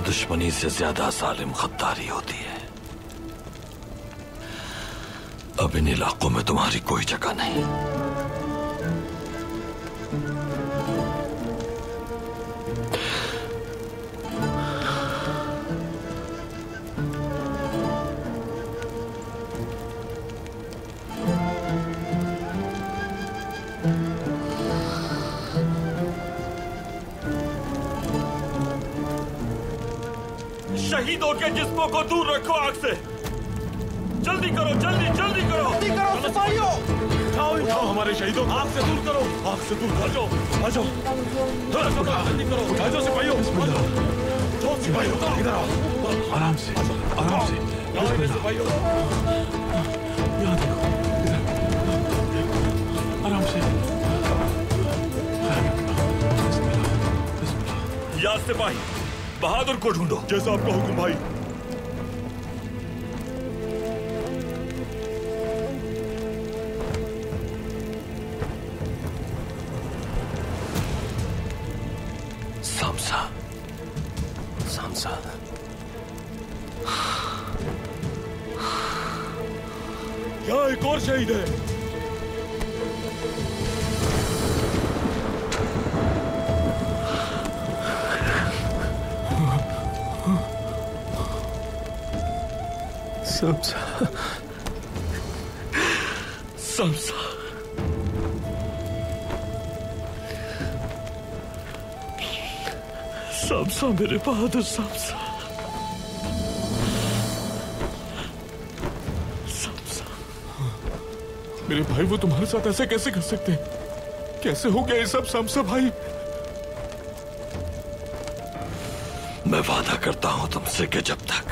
दुश्मनी से ज्यादा जालिम गद्दारी होती है। अब इन इलाकों में तुम्हारी कोई जगह नहीं। शहीदों के जिस्मों को दूर रखो आग से। जल्दी करो, जल्दी जल्दी करो, जल्दी करो सिपाहियों। उठाओ हमारे शहीदों, आग से दूर करो, आग से दूर कर। आ जाओ, जल्दी करो, आ जाओ सिपाहियों, सिपाहियों इधर आओ, आराम से, आराम से। सिपाहियों यहाँ देखो, आराम से। या सिपाही बहादुर को ढूंढो। जैसा आपका हुक्म भाई। सामसा, सामसा। यहाँ एक और शहीद है। सामसा, सामसा। सामसा, मेरे बहादुर सामसा। सामसा, मेरे भाई वो तुम्हारे साथ ऐसे कैसे कर सकते हैं? कैसे हो गया ये सब सामसा भाई? मैं वादा करता हूं तुमसे कि जब तक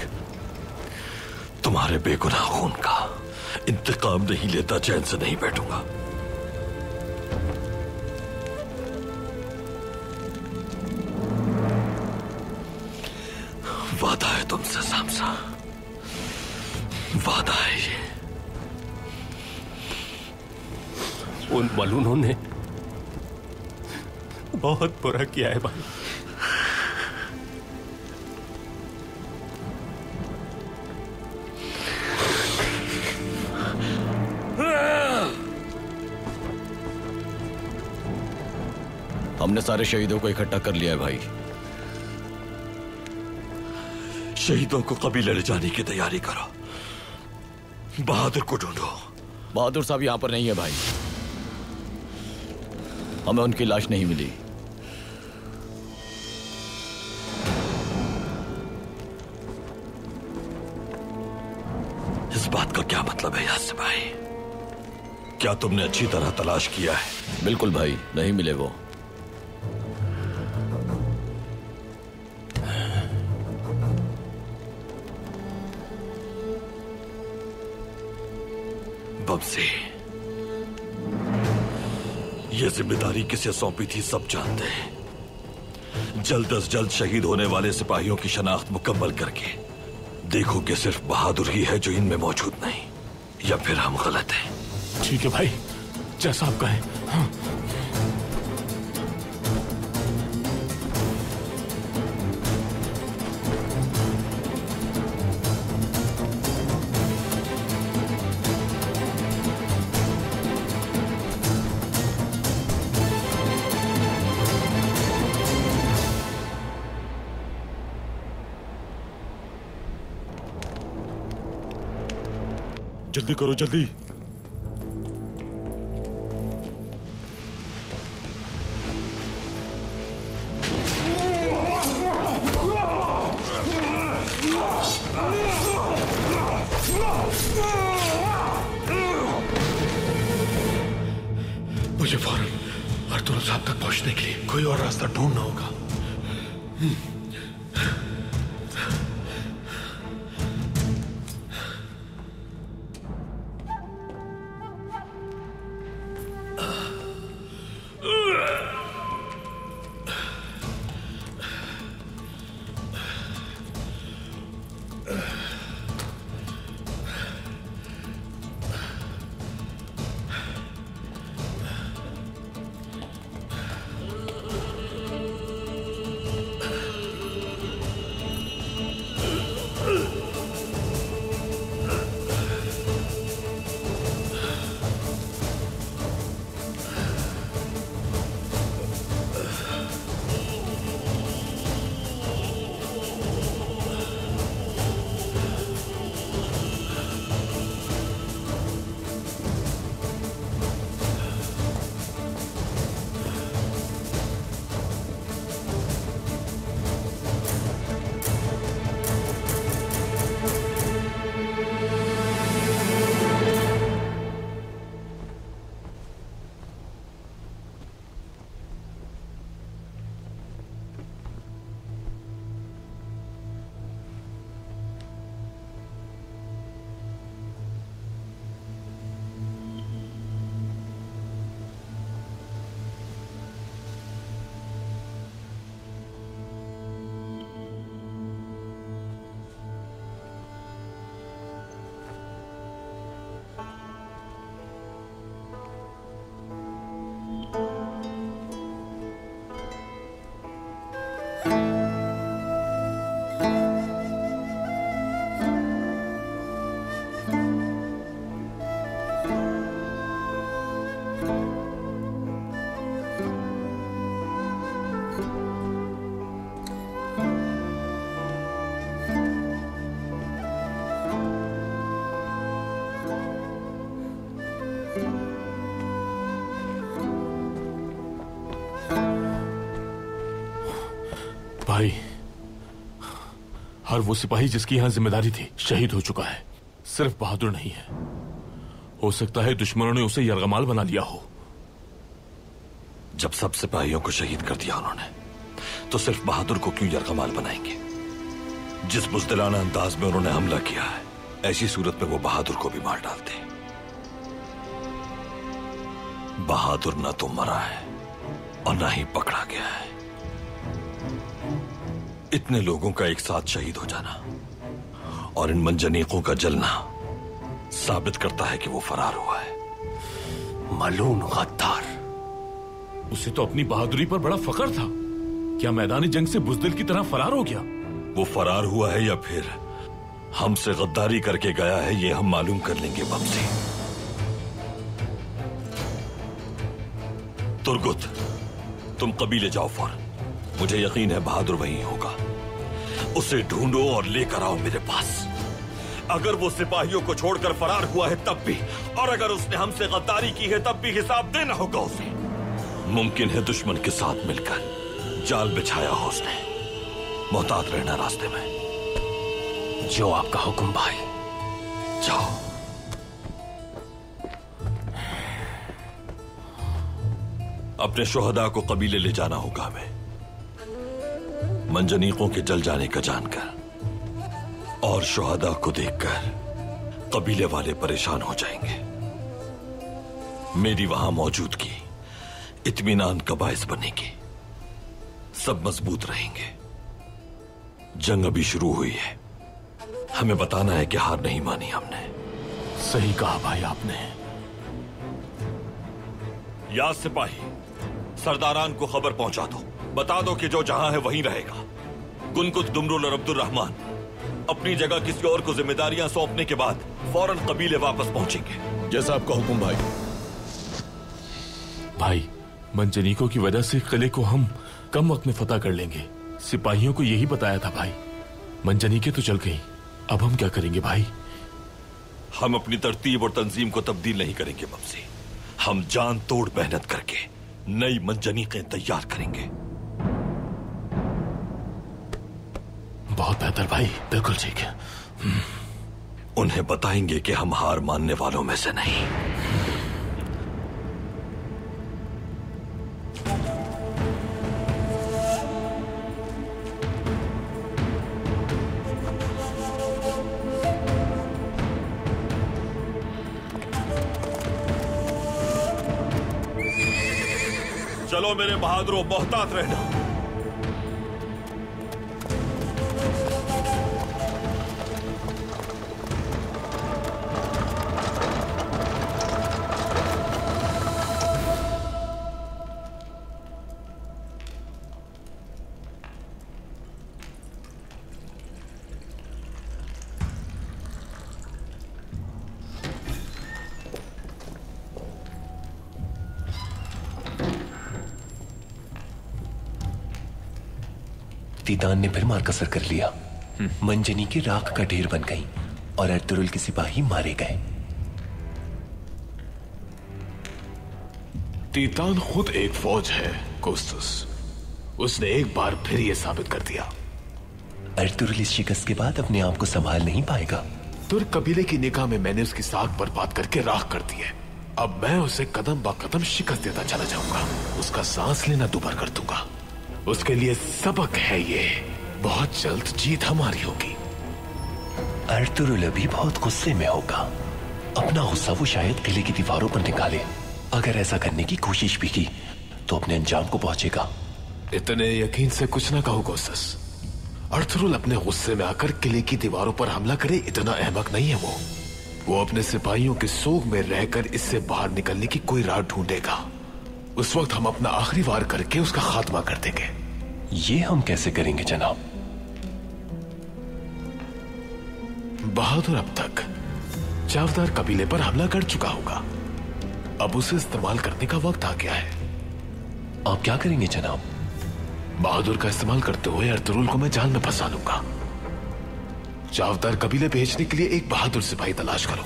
तुम्हारे बेगुनाह खून का इंतकाम नहीं लेता चैन से नहीं बैठूंगा। वादा है तुमसे सामसा, वादा है ये। उन मलूनों ने बहुत बुरा किया है भाई। हमने सारे शहीदों को इकट्ठा कर लिया है भाई। शहीदों को कबीले ले जाने की तैयारी करो। बहादुर को ढूंढो। बहादुर साहब यहां पर नहीं है भाई। हमें उनकी लाश नहीं मिली। इस बात का क्या मतलब है यासिर भाई? क्या तुमने अच्छी तरह तलाश किया है? बिल्कुल भाई, नहीं मिले वो। बमसी, ये जिम्मेदारी किसे सौंपी थी सब जानते हैं। जल्द अज जल्द शहीद होने वाले सिपाहियों की शनाख्त मुकम्मल करके देखो कि सिर्फ बहादुर ही है जो इनमें मौजूद नहीं, या फिर हम गलत हैं। ठीक है भाई, जैसा आप कहें। हाँ। जल्दी करो, जल्दी। मुझे फौरन अर्तुगरुल साहब तक पहुंचने के लिए कोई और रास्ता ढूंढना होगा। भाई, हर वो सिपाही जिसकी यहां जिम्मेदारी थी शहीद हो चुका है। सिर्फ बहादुर नहीं है। हो सकता है दुश्मनों ने उसे यरगमाल बना लिया हो। जब सब सिपाहियों को शहीद कर दिया उन्होंने, तो सिर्फ बहादुर को क्यों यरगमाल बनाएंगे? जिस बुज़दिलाना अंदाज में उन्होंने हमला किया है, ऐसी सूरत में वो बहादुर को भी मार डालते। बहादुर ना तो मरा है और ना ही पकड़ा गया है। इतने लोगों का एक साथ शहीद हो जाना और इन मंजनीकों का जलना साबित करता है कि वो फरार हुआ है। मलून गद्दार। उसे तो अपनी बहादुरी पर बड़ा फख्र था। क्या मैदानी जंग से बुज़दिल की तरह फरार हो गया? वो फरार हुआ है या फिर हमसे गद्दारी करके गया है, ये हम मालूम कर लेंगे बमसी। तुर्गुत, तुम कबीले जाओ फौरन। मुझे यकीन है बहादुर वहीं होगा। उसे ढूंढो और लेकर आओ मेरे पास। अगर वो सिपाहियों को छोड़कर फरार हुआ है तब भी, और अगर उसने हमसे गद्दारी की है तब भी हिसाब देना होगा उसे। मुमकिन है दुश्मन के साथ मिलकर जाल बिछाया हो उसने। मोहतात रहना रास्ते में। जो आपका हुक्म भाई। जाओ। अपने शोहदा को कबीले ले जाना होगा हमें, मंजनीकों के जल जाने का जानकर। और शोहदा को देखकर कबीले वाले परेशान हो जाएंगे। मेरी वहां मौजूदगी इत्मीनान का बायस बनेगी। सब मजबूत रहेंगे। जंग अभी शुरू हुई है। हमें बताना है कि हार नहीं मानी हमने। सही कहा भाई आपने। या सिपाही, सरदारान को खबर पहुंचा दो। बता दो कि जो जहां है वहीं रहेगा। गुनकुत, दुमरुल और अब्दुर्रहमान अपनी जगह किसी और को जिम्मेदारियां सौंपने के बाद फौरन कबीले वापस पहुंचेंगे। जैसा आपका हुक्म भाई। भाई, मंजनीकों की वजह से किले को हम कम वक्त में फतह कर लेंगे। सिपाहियों को यही बताया था भाई। मंजनीकें तो चल गई, अब हम क्या करेंगे भाई? हम अपनी तरतीब और तंजीम को तब्दील नहीं करेंगे बमसी। हम जान तोड़ मेहनत करके नई मंजनीकें तैयार करेंगे। बहुत बेहतर भाई, बिल्कुल ठीक है। उन्हें बताएंगे कि हम हार मानने वालों में से नहीं। चलो मेरे बहादुरों, मोहतात रहना। तीतान ने फिर मारकसर कर लिया। मंजनी की राख का ढेर बन गई और अर्तुरुल के सिपाही मारे गए। तीतान खुद एक फौज है कोस्तुस। उसने एक बार फिर यह साबित कर दिया। अर्तुरुल इस शिकस्त के बाद अपने आप को संभाल नहीं पाएगा। तुर्क कबीले की निगाह में मैंने उसकी साख बर्बाद करके राख कर दी है। अब मैं उसे कदम ब कदम शिकस्त देता चला जाऊंगा। उसका सांस लेना दुभर कर दूंगा। उसके लिए सबक है ये। बहुत जल्द जीत हमारी होगी। अर्तुरुल अभी बहुत गुस्से में होगा। अपना गुस्सा वो शायद किले की दीवारों पर निकाले। अगर ऐसा करने की कोशिश भी की तो अपने अंजाम को पहुंचेगा। इतने यकीन से कुछ ना कहो कोस्तुस। अर्तुरुल अपने गुस्से में आकर किले की दीवारों पर हमला करे, इतना अहमक नहीं है वो अपने सिपाहियों के सोग में रहकर इससे बाहर निकलने की कोई राह ढूंढेगा। उस वक्त हम अपना आखिरी वार करके उसका खात्मा कर देंगे। ये हम कैसे करेंगे जनाब? बहादुर अब तक चावदार कबीले पर हमला कर चुका होगा। अब उसे इस्तेमाल करने का वक्त आ गया है। आप क्या करेंगे जनाब? बहादुर का इस्तेमाल करते हुए अर्तुरुल को मैं जाल में फंसा लूंगा। चावदार कबीले भेजने के लिए एक बहादुर सिपाही तलाश करो।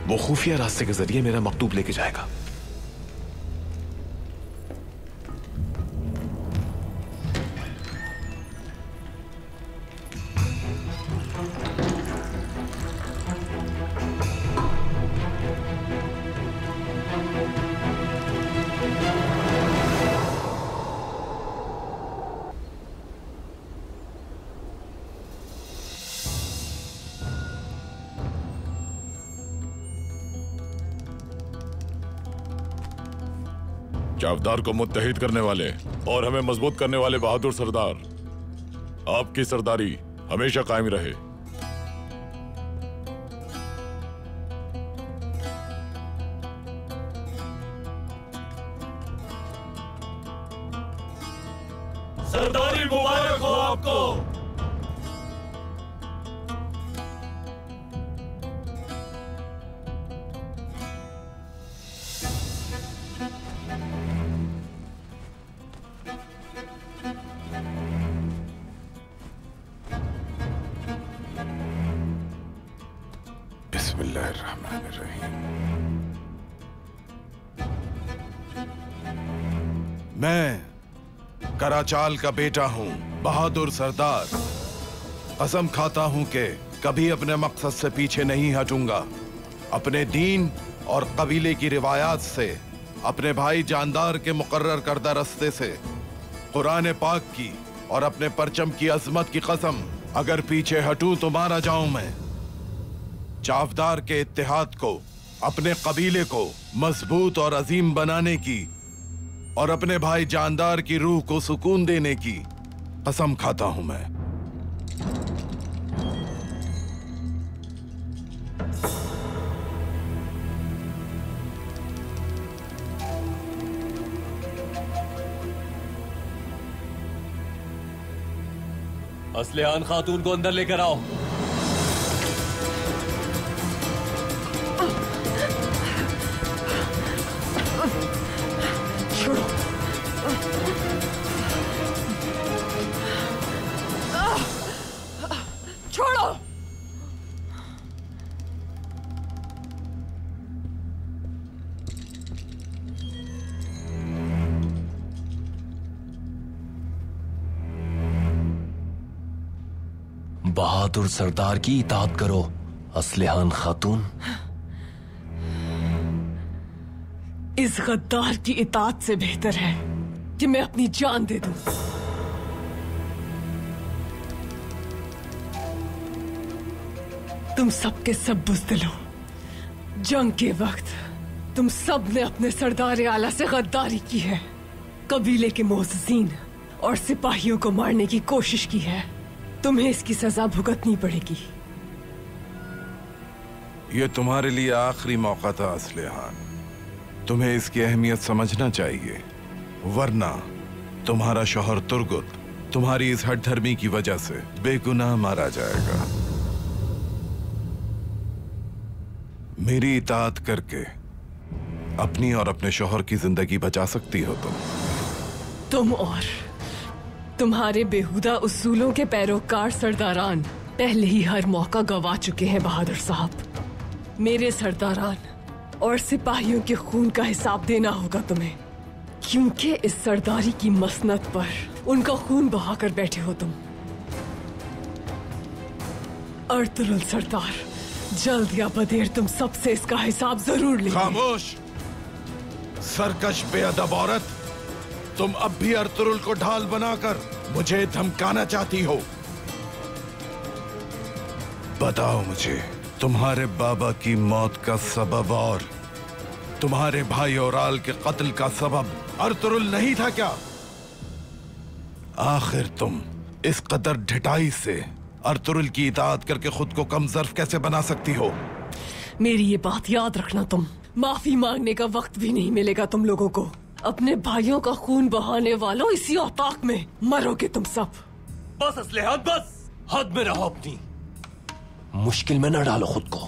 वो खुफिया रास्ते के जरिए मेरा मकतूब लेके जाएगा। चावदार को मुत्तहिद करने वाले और हमें मजबूत करने वाले बहादुर सरदार, आपकी सरदारी हमेशा कायम रहे। सरदारी मुबारक हो आपको। बिस्मिल्लाहिर्रहमानिर्रहीम। मैं कराचाल का बेटा हूं, बहादुर सरदार। कसम खाता हूं कि कभी अपने मकसद से पीछे नहीं हटूंगा। अपने दीन और कबीले की रिवायात से, अपने भाई जानदार के मुकर्रर करदा रस्ते से, कुरान पाक की और अपने परचम की अजमत की कसम, अगर पीछे हटूं तो मारा जाऊं मैं। चावदार के इत्तेहाद को, अपने कबीले को मजबूत और अजीम बनाने की और अपने भाई जानदार की रूह को सुकून देने की कसम खाता हूं मैं। असलेहान खातून को अंदर लेकर आओ। छोड़ो। बहादुर सरदार की इताअत करो असलेहान खातून। इस गद्दार की इताअत से बेहतर है कि मैं अपनी जान दे दूं। तुम सबके सब बुज़दिल हो। जंग के वक्त तुम सब ने अपने सरदार आला से गद्दारी की है, कबीले के मोअज़्ज़ीन और सिपाहियों को मारने की कोशिश की है। तुम्हें इसकी सजा भुगतनी पड़ेगी। यह तुम्हारे लिए आखिरी मौका था असलेहान। तुम्हें इसकी अहमियत समझना चाहिए, वरना तुम्हारा शौहर तुर्गुत तुम्हारी इस हठधर्मी की वजह से बेगुनाह मारा जाएगा। मेरी इताअत करके अपनी और अपने शौहर की जिंदगी बचा सकती हो तुम और तुम्हारे बेहुदा उसूलों के पैरोकार सरदारान पहले ही हर मौका गवा चुके हैं बहादुर साहब। मेरे सरदारान और सिपाहियों के खून का हिसाब देना होगा तुम्हें, क्योंकि इस सरदारी की मसनद पर उनका खून बहाकर बैठे हो तुम। अर्तुरुल सरदार जल्द या बदेर तुम सबसे इसका हिसाब जरूर लेंगे। खामोश सरकश बेअदब औरत, तुम अब भी अर्तुरुल को ढाल बनाकर मुझे धमकाना चाहती हो। बताओ मुझे, तुम्हारे बाबा की मौत का सबब और तुम्हारे भाई ओराल के कत्ल का सबब अर्तुरुल नहीं था क्या? आखिर तुम इस कदर ढिठाई से अर्तुरुल की इताअत करके खुद को कम ज़र्फ कैसे बना सकती हो? मेरी ये बात याद रखना तुम। माफी मांगने का वक्त भी नहीं मिलेगा तुम लोगों को। अपने भाइयों का खून बहाने वालों, इसी औताक में मरोगे तुम सब। बस असलेहान बस, हद में रहो अपनी। मुश्किल में न डालो खुद को।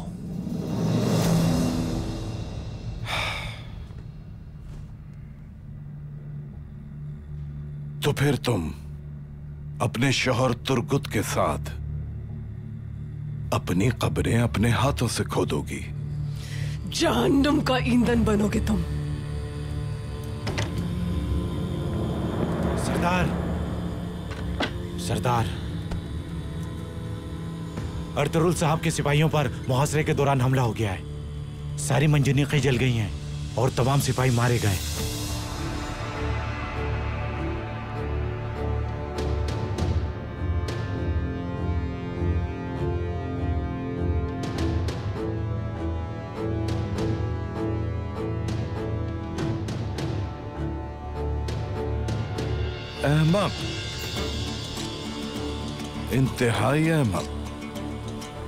तो फिर तुम अपने शौहर तुर्गुत के साथ अपनी कब्रें अपने हाथों से खोदोगी। जहन्नुम का ईंधन बनोगे तुम। सरदार, अर्तुरुल साहब के सिपाहियों पर मुहासरे के दौरान हमला हो गया है। सारी मंजनीक़ें जल गई हैं और तमाम सिपाही मारे गए। अहमक, इंतहाई अहमक।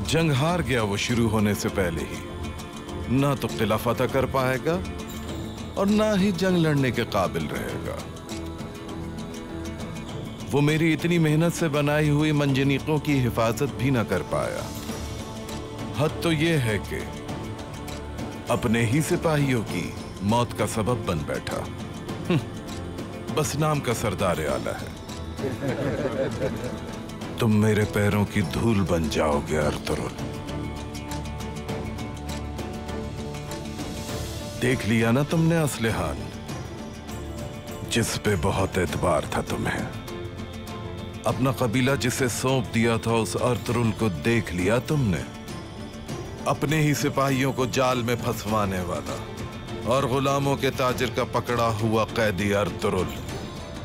जंग हार गया वो शुरू होने से पहले ही। ना तो किला फतह कर पाएगा और ना ही जंग लड़ने के काबिल रहेगा। वो मेरी इतनी मेहनत से बनाई हुई मंजनीकों की हिफाजत भी ना कर पाया। हद तो ये है कि अपने ही सिपाहियों की मौत का सबब बन बैठा। बस नाम का सरदार आला है। तुम मेरे पैरों की धूल बन जाओगे अर्तुरुल। देख लिया ना तुमने असलहान, जिस पे बहुत एतबार था तुम्हें। अपना कबीला जिसे सौंप दिया था उस अर्तुरुल को देख लिया तुमने। अपने ही सिपाहियों को जाल में फंसवाने वाला और गुलामों के ताजिर का पकड़ा हुआ कैदी अर्तुरुल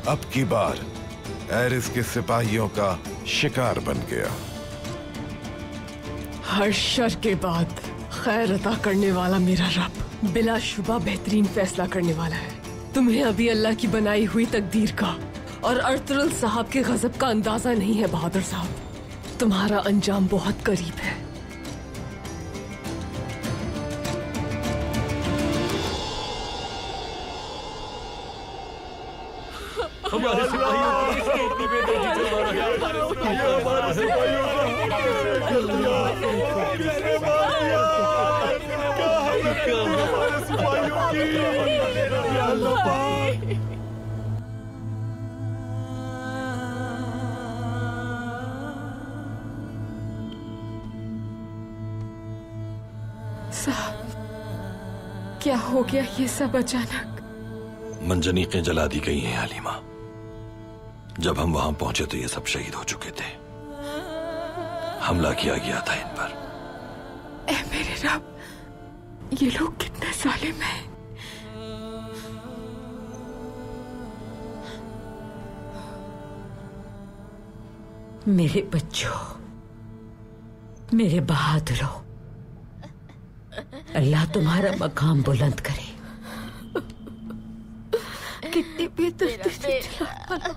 अब की बार एरिस के सिपाहियों का शिकार बन गया। हर शर के बाद खैर अता करने वाला मेरा रब बिलाशुबा बेहतरीन फैसला करने वाला है। तुम्हें अभी अल्लाह की बनाई हुई तकदीर का और अर्तुरुल साहब के गजब का अंदाजा नहीं है बहादुर साहब। तुम्हारा अंजाम बहुत करीब है। हमारे सिपाहियों को इतनी बेदर्दी से मारा गया। हमारे सिपाहियों को साहब, क्या हो गया ये सब अचानक? मंजनीकें जला दी गई हैं हलीमा। जब हम वहां पहुंचे तो ये सब शहीद हो चुके थे। हमला किया गया था इन पर। ऐ मेरे रब, ये लोग कितने जालिम हैं। मेरे बच्चों, मेरे बहादुरों, अल्लाह तुम्हारा मकाम बुलंद करे। कितनी बेदर्दी से चला।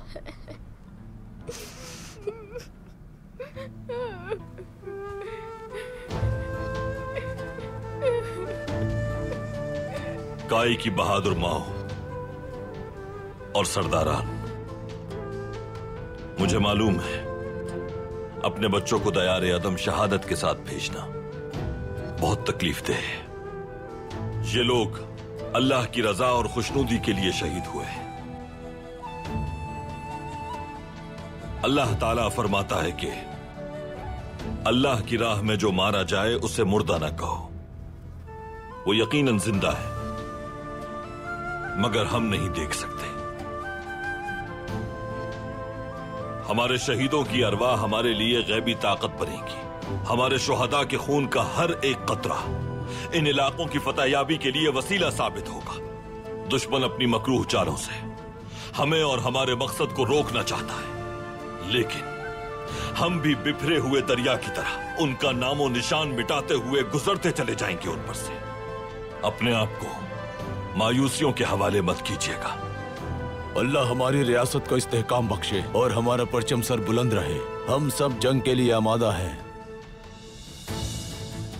काई की बहादुर माओ और सरदारान, मुझे मालूम है अपने बच्चों को दयार अदम शहादत के साथ भेजना बहुत तकलीफ देह है। ये लोग अल्लाह की रजा और खुशनुदी के लिए शहीद हुए। अल्लाह ताला फरमाता है कि अल्लाह की राह में जो मारा जाए उसे मुर्दा न कहो। वो यकीनन जिंदा है मगर हम नहीं देख सकते। हमारे शहीदों की अरवाह हमारे लिए गैबी ताकत बनेगी। हमारे शुहदा के खून का हर एक कतरा इन इलाकों की फतहयाबी के लिए वसीला साबित होगा। दुश्मन अपनी मकरूह चालों से हमें और हमारे मकसद को रोकना चाहता है, लेकिन हम भी बिखरे हुए दरिया की तरह उनका नामो निशान मिटाते हुए गुजरते चले जाएंगे उन पर से। अपने आप को मायूसियों के हवाले मत कीजिएगा। अल्लाह हमारी रियासत को इस्तेहकाम बख्शे और हमारा परचम सर बुलंद रहे। हम सब जंग के लिए आमादा हैं।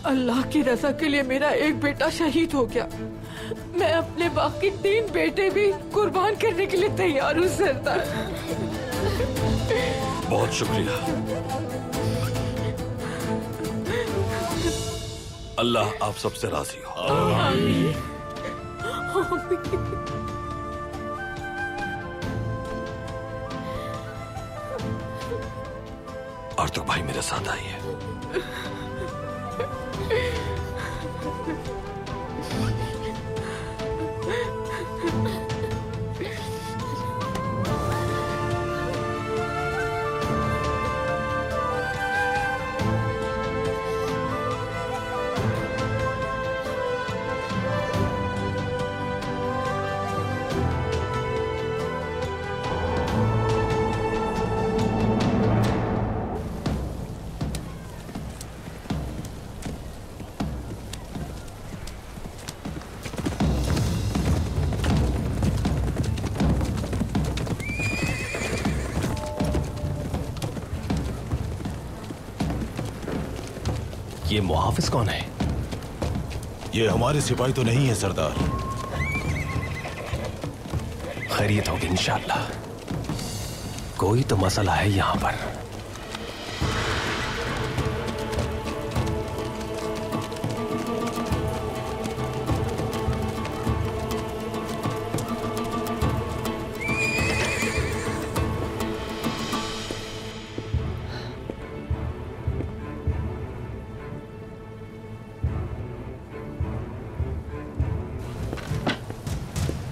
अल्लाह की रजा के लिए मेरा एक बेटा शहीद हो गया। मैं अपने बाकी 3 बेटे भी कुर्बान करने के लिए तैयार हूँ सरदार। बहुत शुक्रिया। अल्लाह आप सबसे राजी हो। आमीन। और तो भाई मेरे साथ आइए। ये मुहाफिज कौन है? ये हमारे सिपाही तो नहीं है सरदार। खैरियत होगी इंशाअल्लाह। कोई तो मसला है यहां पर।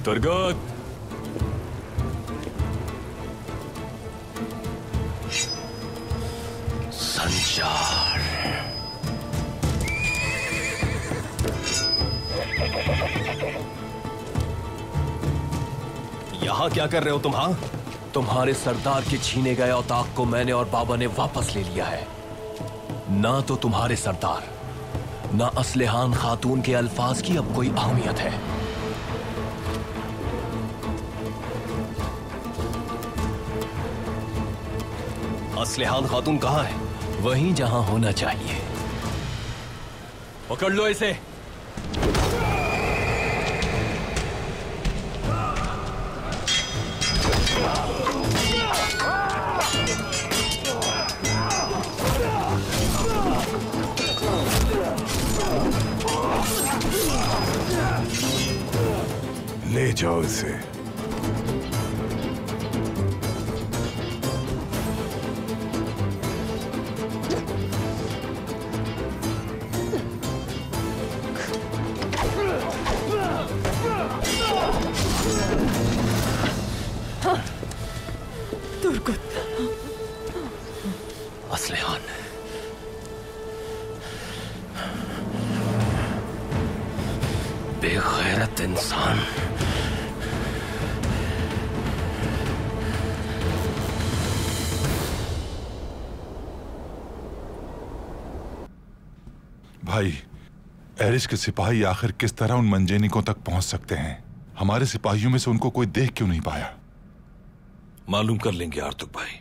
तुर्गुत, संचार। यहां क्या कर रहे हो तुम? हाँ, तुम्हारे सरदार के छीने गए औताक को मैंने और बाबा ने वापस ले लिया है। ना तो तुम्हारे सरदार, ना असलेहान खातून के अल्फाज की अब कोई अहमियत है। असलेहान खातून कहां है? वहीं जहां होना चाहिए। पकड़ लो इसे। ले जाओ इसे। तुर्गुत, असलेहान, बेगैरत इंसान। भाई, एरिस के सिपाही आखिर किस तरह उन मंजेनिकों तक पहुंच सकते हैं? हमारे सिपाहियों में से उनको कोई देख क्यों नहीं पाया? मालूम कर लेंगे आर्तुक भाई।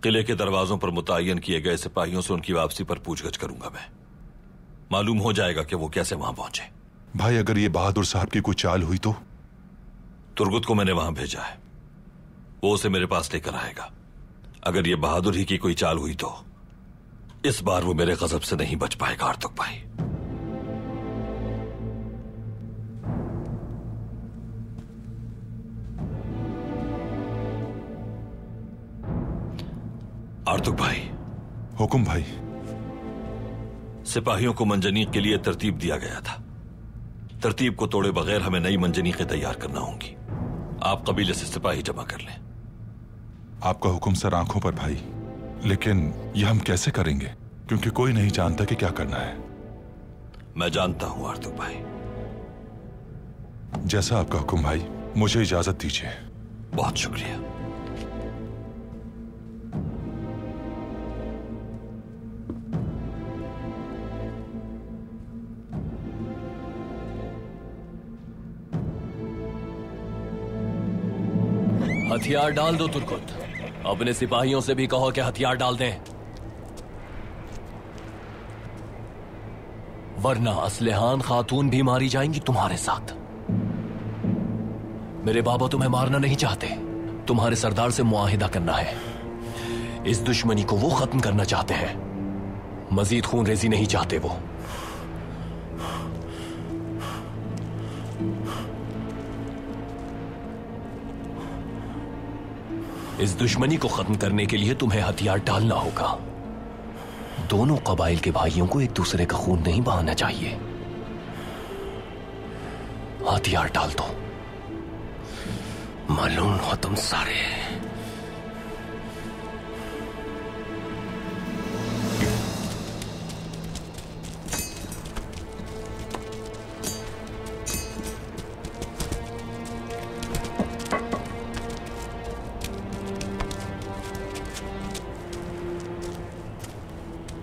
किले के दरवाजों पर मुतय्यन किए गए सिपाहियों से उनकी वापसी पर पूछगछ करूंगा मैं। मालूम हो जाएगा कि वो कैसे वहां पहुंचे। भाई, अगर ये बहादुर साहब की कोई चाल हुई तो? तुर्गुत को मैंने वहां भेजा है, वो उसे मेरे पास लेकर आएगा। अगर ये बहादुर ही की कोई चाल हुई तो इस बार वो मेरे गजब से नहीं बच पाएगा आर्तुक भाई। आर्तुक भाई। हुकुम भाई। सिपाहियों को मंजनीक के लिए तरतीब दिया गया था। तरतीब को तोड़े बगैर हमें नई मंजनीकें तैयार करना होंगी। आप कबीले से सिपाही जमा कर लें। आपका हुक्म सर आंखों पर भाई, लेकिन यह हम कैसे करेंगे? क्योंकि कोई नहीं जानता कि क्या करना है। मैं जानता हूं आर्तुक भाई। जैसा आपका हुक्म भाई, मुझे इजाजत दीजिए। बहुत शुक्रिया। हथियार डाल दो तुर्गुत। अपने सिपाहियों से भी कहो कि हथियार डाल दें, वरना असलेहान खातून भी मारी जाएंगी तुम्हारे साथ। मेरे बाबा तुम्हें मारना नहीं चाहते, तुम्हारे सरदार से मुआहिदा करना है। इस दुश्मनी को वो खत्म करना चाहते हैं, मजीद खून रेजी नहीं चाहते वो। इस दुश्मनी को खत्म करने के लिए तुम्हें हथियार डालना होगा। दोनों कबाइल के भाइयों को एक दूसरे का खून नहीं बहाना चाहिए। हथियार डाल दो। मालूम हो तुम सारे।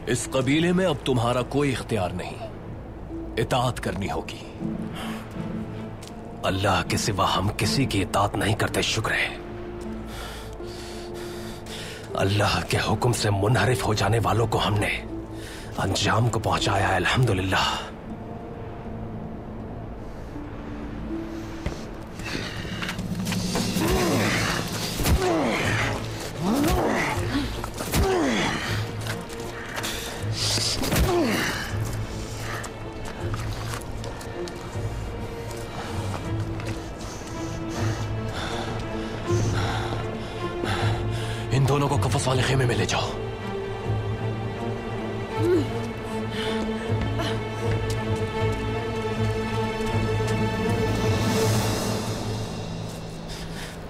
इस कबीले में अब तुम्हारा कोई इख्तियार नहीं, इताअत करनी होगी। अल्लाह के सिवा हम किसी की इताअत नहीं करते। शुक्र है अल्लाह के हुक्म से मुनहरिफ हो जाने वालों को हमने अंजाम को पहुंचाया है, अल्हम्दुलिल्लाह। इन दोनों को कफस वाले खेमे में ले जाओ।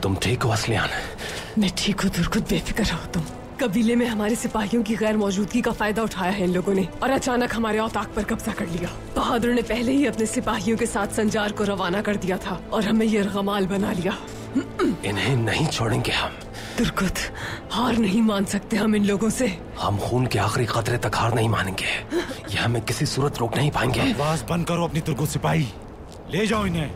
तुम ठीक हो असलियान? मैं ठीक हूँ तुर्कुत, बेफिक्र रहो तुम। कबीले में हमारे सिपाहियों की गैर मौजूदगी का फायदा उठाया है इन लोगों ने और अचानक हमारे औताक पर कब्जा कर लिया। बहादुर ने पहले ही अपने सिपाहियों के साथ संजार को रवाना कर दिया था और हमें यरगमाल बना लिया। इन्हें नहीं छोड़ेंगे हम। तुर्कुत, हार नहीं मान सकते हम इन लोगों से। हम खून के आखिरी कतरे तक हार नहीं मानेंगे। ये हमें किसी सूरत रोक नहीं पाएंगे। आवाज बंद करो अपनी तुर्कुत सिपाही, ले जाओ इन्हें।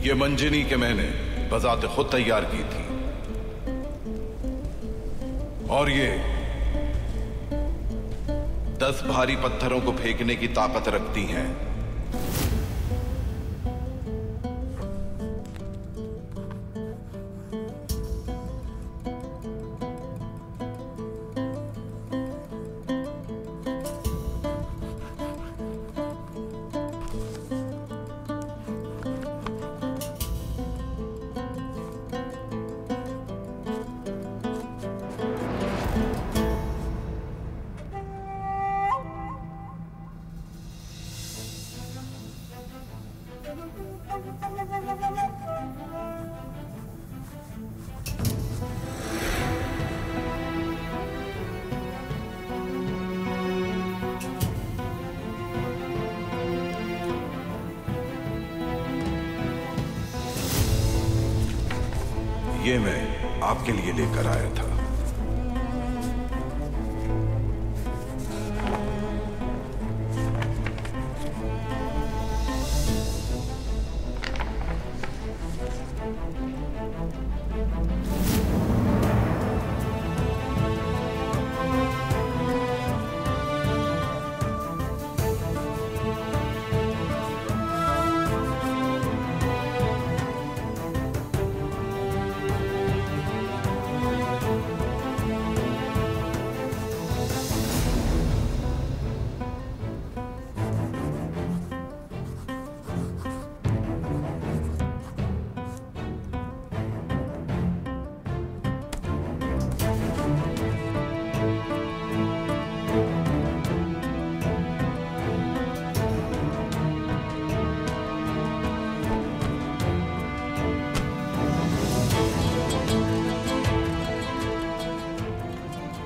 ये मंजिनी के मैंने बजाते खुद तैयार की थी और ये 10 भारी पत्थरों को फेंकने की ताकत रखती हैं। ये मैं आपके लिए लेकर आया था।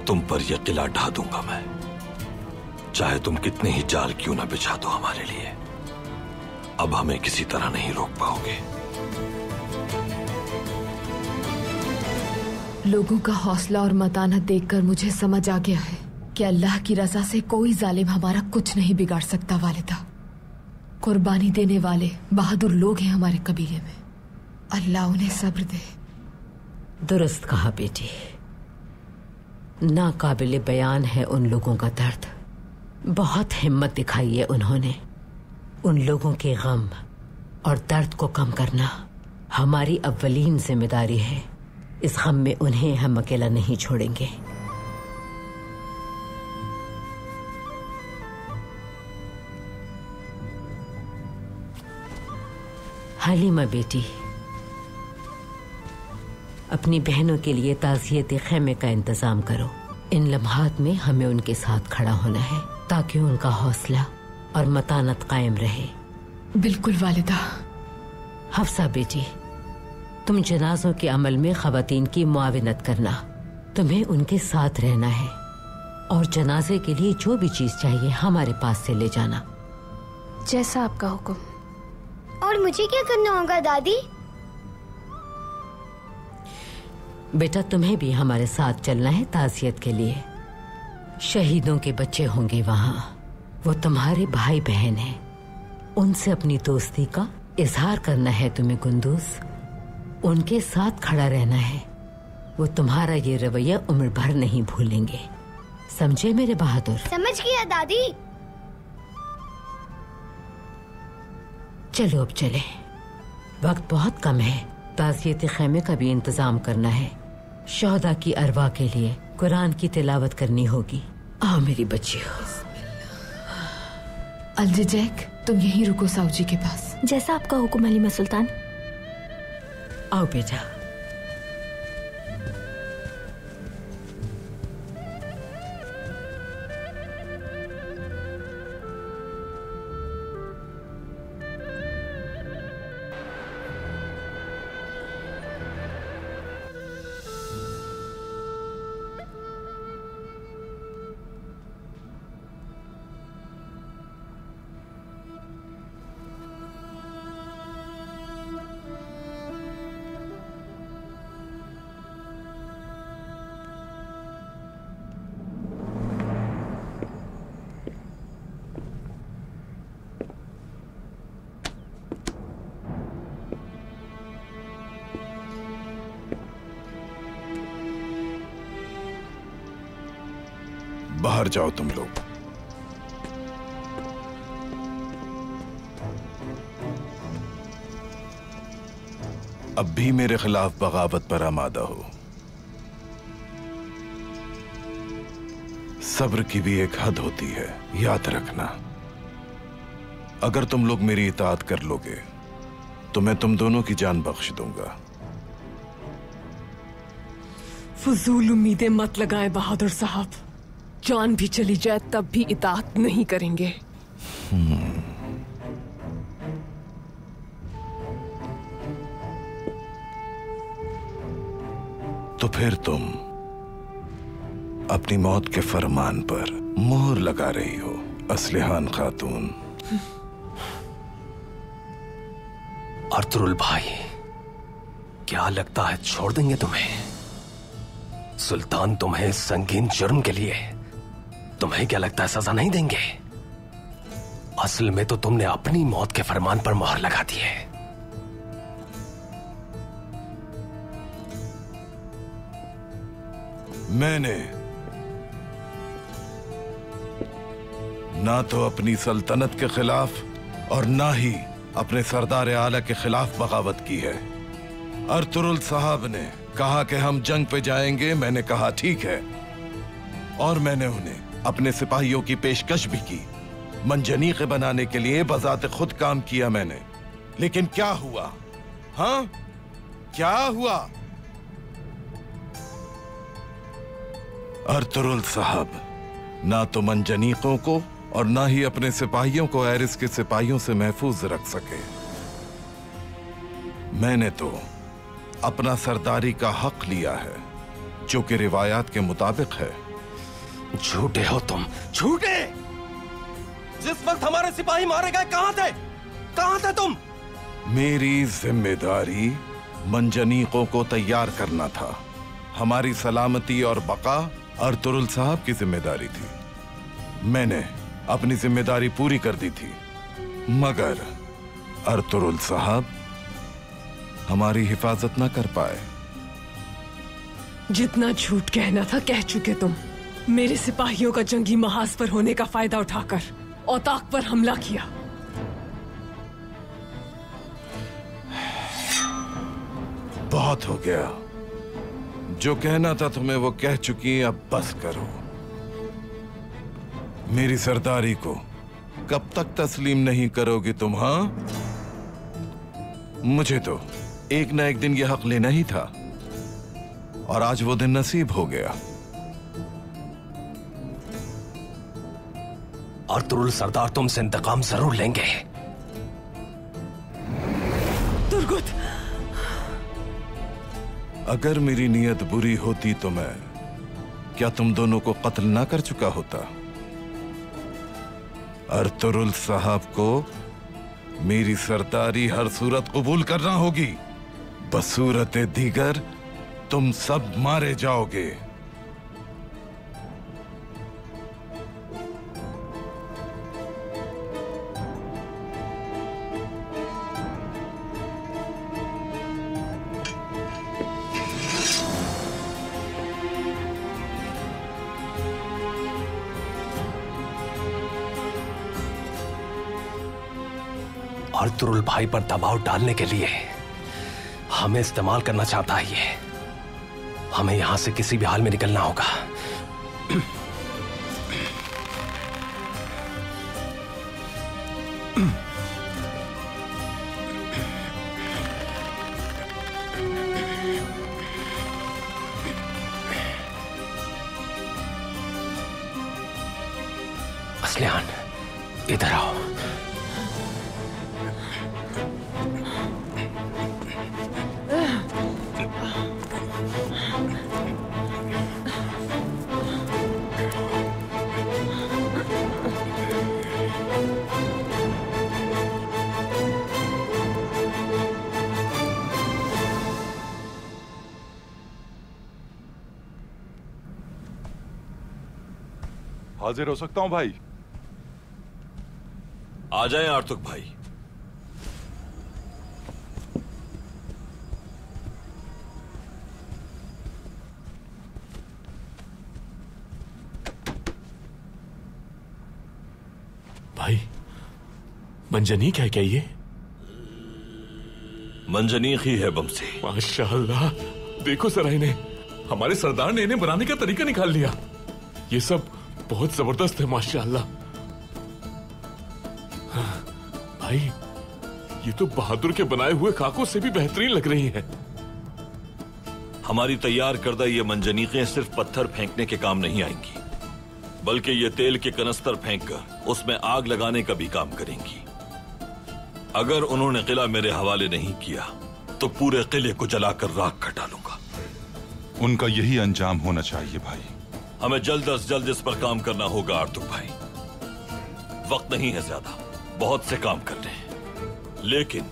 तुम पर यह किला ढा दूंगा मैं, चाहे तुम कितने ही जाल क्यों ना बिछा दो हमारे लिए। अब हमें किसी तरह नहीं रोक पाओगे। लोगों का हौसला और मतानत देखकर मुझे समझ आ गया है कि अल्लाह की रजा से कोई जालिम हमारा कुछ नहीं बिगाड़ सकता। वालिदा, कुर्बानी देने वाले बहादुर लोग हैं हमारे कबीले में, अल्लाह उन्हें सब्र दे। दुरुस्त कहा बेटी, नाकाबिले बयान है उन लोगों का दर्द। बहुत हिम्मत दिखाई है उन्होंने। उन लोगों के गम और दर्द को कम करना हमारी अव्वलीन जिम्मेदारी है। इस गम में उन्हें हम अकेला नहीं छोड़ेंगे। हलीमा बेटी, अपनी बहनों के लिए ताज़ियत खैमे का इंतजाम करो। इन लम्हात में हमें उनके साथ खड़ा होना है ताकि उनका हौसला और मतानत कायम रहे। बिल्कुल वालिदा। हफ्सा बेटी, तुम जनाजों के अमल में खवातीन की मुआविनत करना। तुम्हें उनके साथ रहना है और जनाजे के लिए जो भी चीज चाहिए हमारे पास से ले जाना। जैसा आपका हुक्म। और मुझे क्या करना होगा दादी? बेटा, तुम्हें भी हमारे साथ चलना है ताज़ियत के लिए। शहीदों के बच्चे होंगे वहां, वो तुम्हारे भाई बहन हैं। उनसे अपनी दोस्ती का इजहार करना है तुम्हें कुंदूज। उनके साथ खड़ा रहना है। वो तुम्हारा ये रवैया उम्र भर नहीं भूलेंगे, समझे मेरे बहादुर? समझ गया दादी। चलो अब चले, वक्त बहुत कम है। ताज़ियत खैमे का भी इंतजाम करना है। शोहदा की अरवा के लिए कुरान की तिलावत करनी होगी। आओ मेरी बच्चियों। अलजैक, तुम यहीं रुको साऊ जी के पास। जैसा आपका हुक्म हलीमा सुल्तान। आओ बेटा। बाहर जाओ तुम लोग। अब भी मेरे खिलाफ बगावत पर आमादा हो। सब्र की भी एक हद होती है, याद रखना। अगर तुम लोग मेरी इताअत कर लोगे तो मैं तुम दोनों की जान बख्श दूंगा। फजूल उम्मीदें मत लगाएं बहादुर साहब। जान भी चली जाए तब भी इताअत नहीं करेंगे। तो फिर तुम अपनी मौत के फरमान पर मोहर लगा रही हो असलिहान खातून। अर्तुरुल भाई, क्या लगता है छोड़ देंगे तुम्हें? सुल्तान तुम्हें संगीन जुर्म के लिए तुम्हें क्या लगता है सजा नहीं देंगे? असल में तो तुमने अपनी मौत के फरमान पर मोहर लगा दी है। मैंने ना तो अपनी सल्तनत के खिलाफ और ना ही अपने सरदार आला के खिलाफ बगावत की है। अर्तुरुल साहब ने कहा कि हम जंग पे जाएंगे, मैंने कहा ठीक है, और मैंने उन्हें अपने सिपाहियों की पेशकश भी की। मंजनीक़े बनाने के लिए बजाते खुद काम किया मैंने, लेकिन क्या हुआ? हाँ, क्या हुआ? अर्तुरुल साहब ना तो मंजनीकों को और ना ही अपने सिपाहियों को एरिस के सिपाहियों से महफूज रख सके। मैंने तो अपना सरदारी का हक लिया है, जो कि रिवायात के मुताबिक है। झूठे हो तुम, झूठे! जिस वक्त हमारे सिपाही मारे गए कहां थे? कहां थे तुम? मेरी जिम्मेदारी मंजनीकों को तैयार करना था। हमारी सलामती और बका अर्तुरुल साहब की जिम्मेदारी थी। मैंने अपनी जिम्मेदारी पूरी कर दी थी, मगर अर्तुरुल साहब हमारी हिफाजत ना कर पाए। जितना झूठ कहना था कह चुके तुम। मेरे सिपाहियों का जंगी महाज पर होने का फायदा उठाकर औताक पर हमला किया। बहुत हो गया, जो कहना था तुम्हें वो कह चुकी, अब बस करो। मेरी सरदारी को कब तक तस्लीम नहीं करोगी तुम? हाँ, मुझे तो एक ना एक दिन ये हक लेना ही था, और आज वो दिन नसीब हो गया। अर्तुरुल सरदार तुमसे इंतकाम जरूर लेंगे। तुर्गुत, अगर मेरी नीयत बुरी होती तो मैं क्या तुम दोनों को कत्ल ना कर चुका होता? अर्तुरुल साहब को मेरी सरदारी हर सूरत कबूल करना होगी, बसूरत दीगर तुम सब मारे जाओगे। अर्तुरुल भाई पर दबाव डालने के लिए हमें इस्तेमाल करना चाहता है ये। हमें यहां से किसी भी हाल में निकलना होगा। असलियान, इधर आओ। हाजिर हो सकता हूं भाई? आ जाएं आर्तुक भाई। भाई, मंजनीक है क्या ये? मंजनीक ही है बमसी। माशाअल्लाह, देखो जरा इन्हें, हमारे सरदार ने इन्हें बनाने का तरीका निकाल लिया। ये सब बहुत जबरदस्त है माशाअल्लाह। भाई, ये तो बहादुर के बनाए हुए खाकों से भी बेहतरीन लग रही हैं। हमारी तैयार करदा ये मंजनीकें सिर्फ पत्थर फेंकने के काम नहीं आएंगी, बल्कि ये तेल के कनस्तर फेंककर उसमें आग लगाने का भी काम करेंगी। अगर उन्होंने किला मेरे हवाले नहीं किया तो पूरे किले को जलाकर राख कर डालूंगा। उनका यही अंजाम होना चाहिए भाई। हमें जल्द अज जल्द इस पर काम करना होगा आर्तुक भाई। वक्त नहीं है ज्यादा, बहुत से काम करने हैं, लेकिन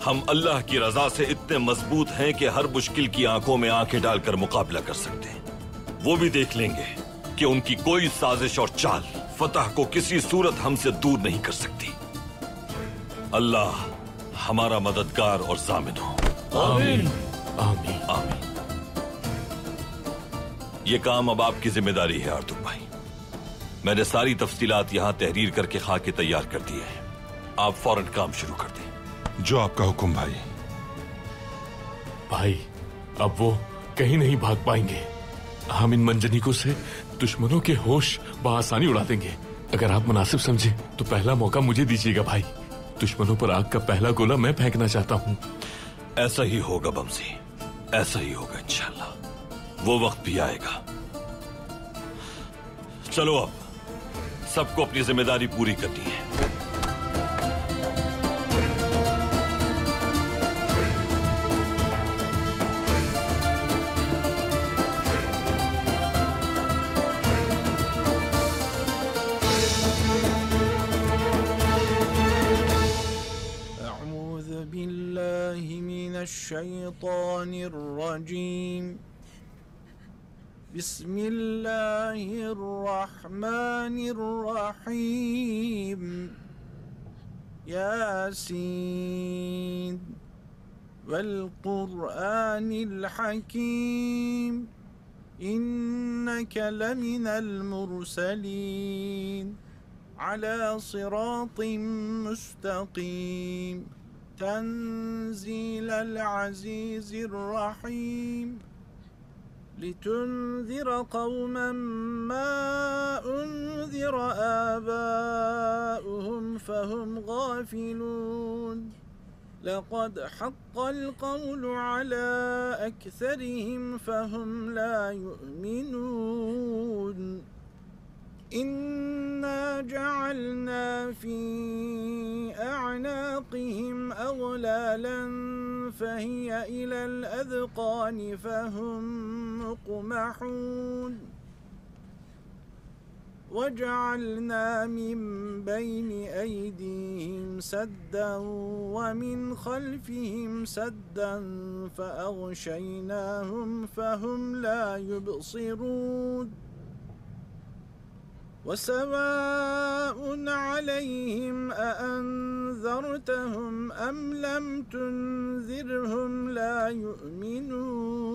हम अल्लाह की रजा से इतने मजबूत हैं कि हर मुश्किल की आंखों में आंखें डालकर मुकाबला कर सकते हैं। वो भी देख लेंगे कि उनकी कोई साजिश और चाल फतह को किसी सूरत हमसे दूर नहीं कर सकती। अल्लाह हमारा मददगार और जामिन हो। आमीन आमीन आमीन। ये काम अब आपकी जिम्मेदारी है आर्तुक भाई। मैंने सारी तफसीलात यहां तहरीर करके खाके तैयार कर दिए हैं। आप फौरन काम शुरू कर दें। जो आपका हुक्म भाई। भाई, अब वो कहीं नहीं भाग पाएंगे। हम इन मंजनीकों से दुश्मनों के होश बआसानी उड़ा देंगे। अगर आप मुनासिब समझे तो पहला मौका मुझे दीजिएगा भाई। दुश्मनों पर आग का पहला गोला मैं फेंकना चाहता हूँ। ऐसा ही होगा बमसी, ऐसा ही होगा इंशाल्लाह। वो वक्त भी आएगा। चलो अब सबको अपनी जिम्मेदारी पूरी करनी है। अऊज़ु बिल्लाहि मिनश्शैतानिर रजीम। बिस्मिल्लाहिर रहमानिर रहीम। यासीन वल क़ुरआनिल हकीम। इन्नका लमिनल मुरसलीन अला सिरातिम मुस्तक़ीम। तंज़ीलल अज़ीज़िर रहीम। लितुन्ज़िर क़ौमन मा उन्ज़िर आबाउहुम फ़हुम गाफ़िलून। लक़द हक़्क़ल क़ौलु अला अक्सरिहिम फ़हुम ला युमिनून। इन्ना जअलना फ़ी अअनाक़िहिम अग़लालन फ़हिय इलल अज़क़ानि फ़हुम मुक़महून। वजअलना मिन बैनि अयदीहिम सद्दन वमिन खल्फ़िहिम सद्दन फ़अग़शयनाहुम फ़हुम ला युबसिरून। वसवाउन अलैहिम अअन्ज़रतहुम अम लम तुन्ज़िरहुम ला युमिनून।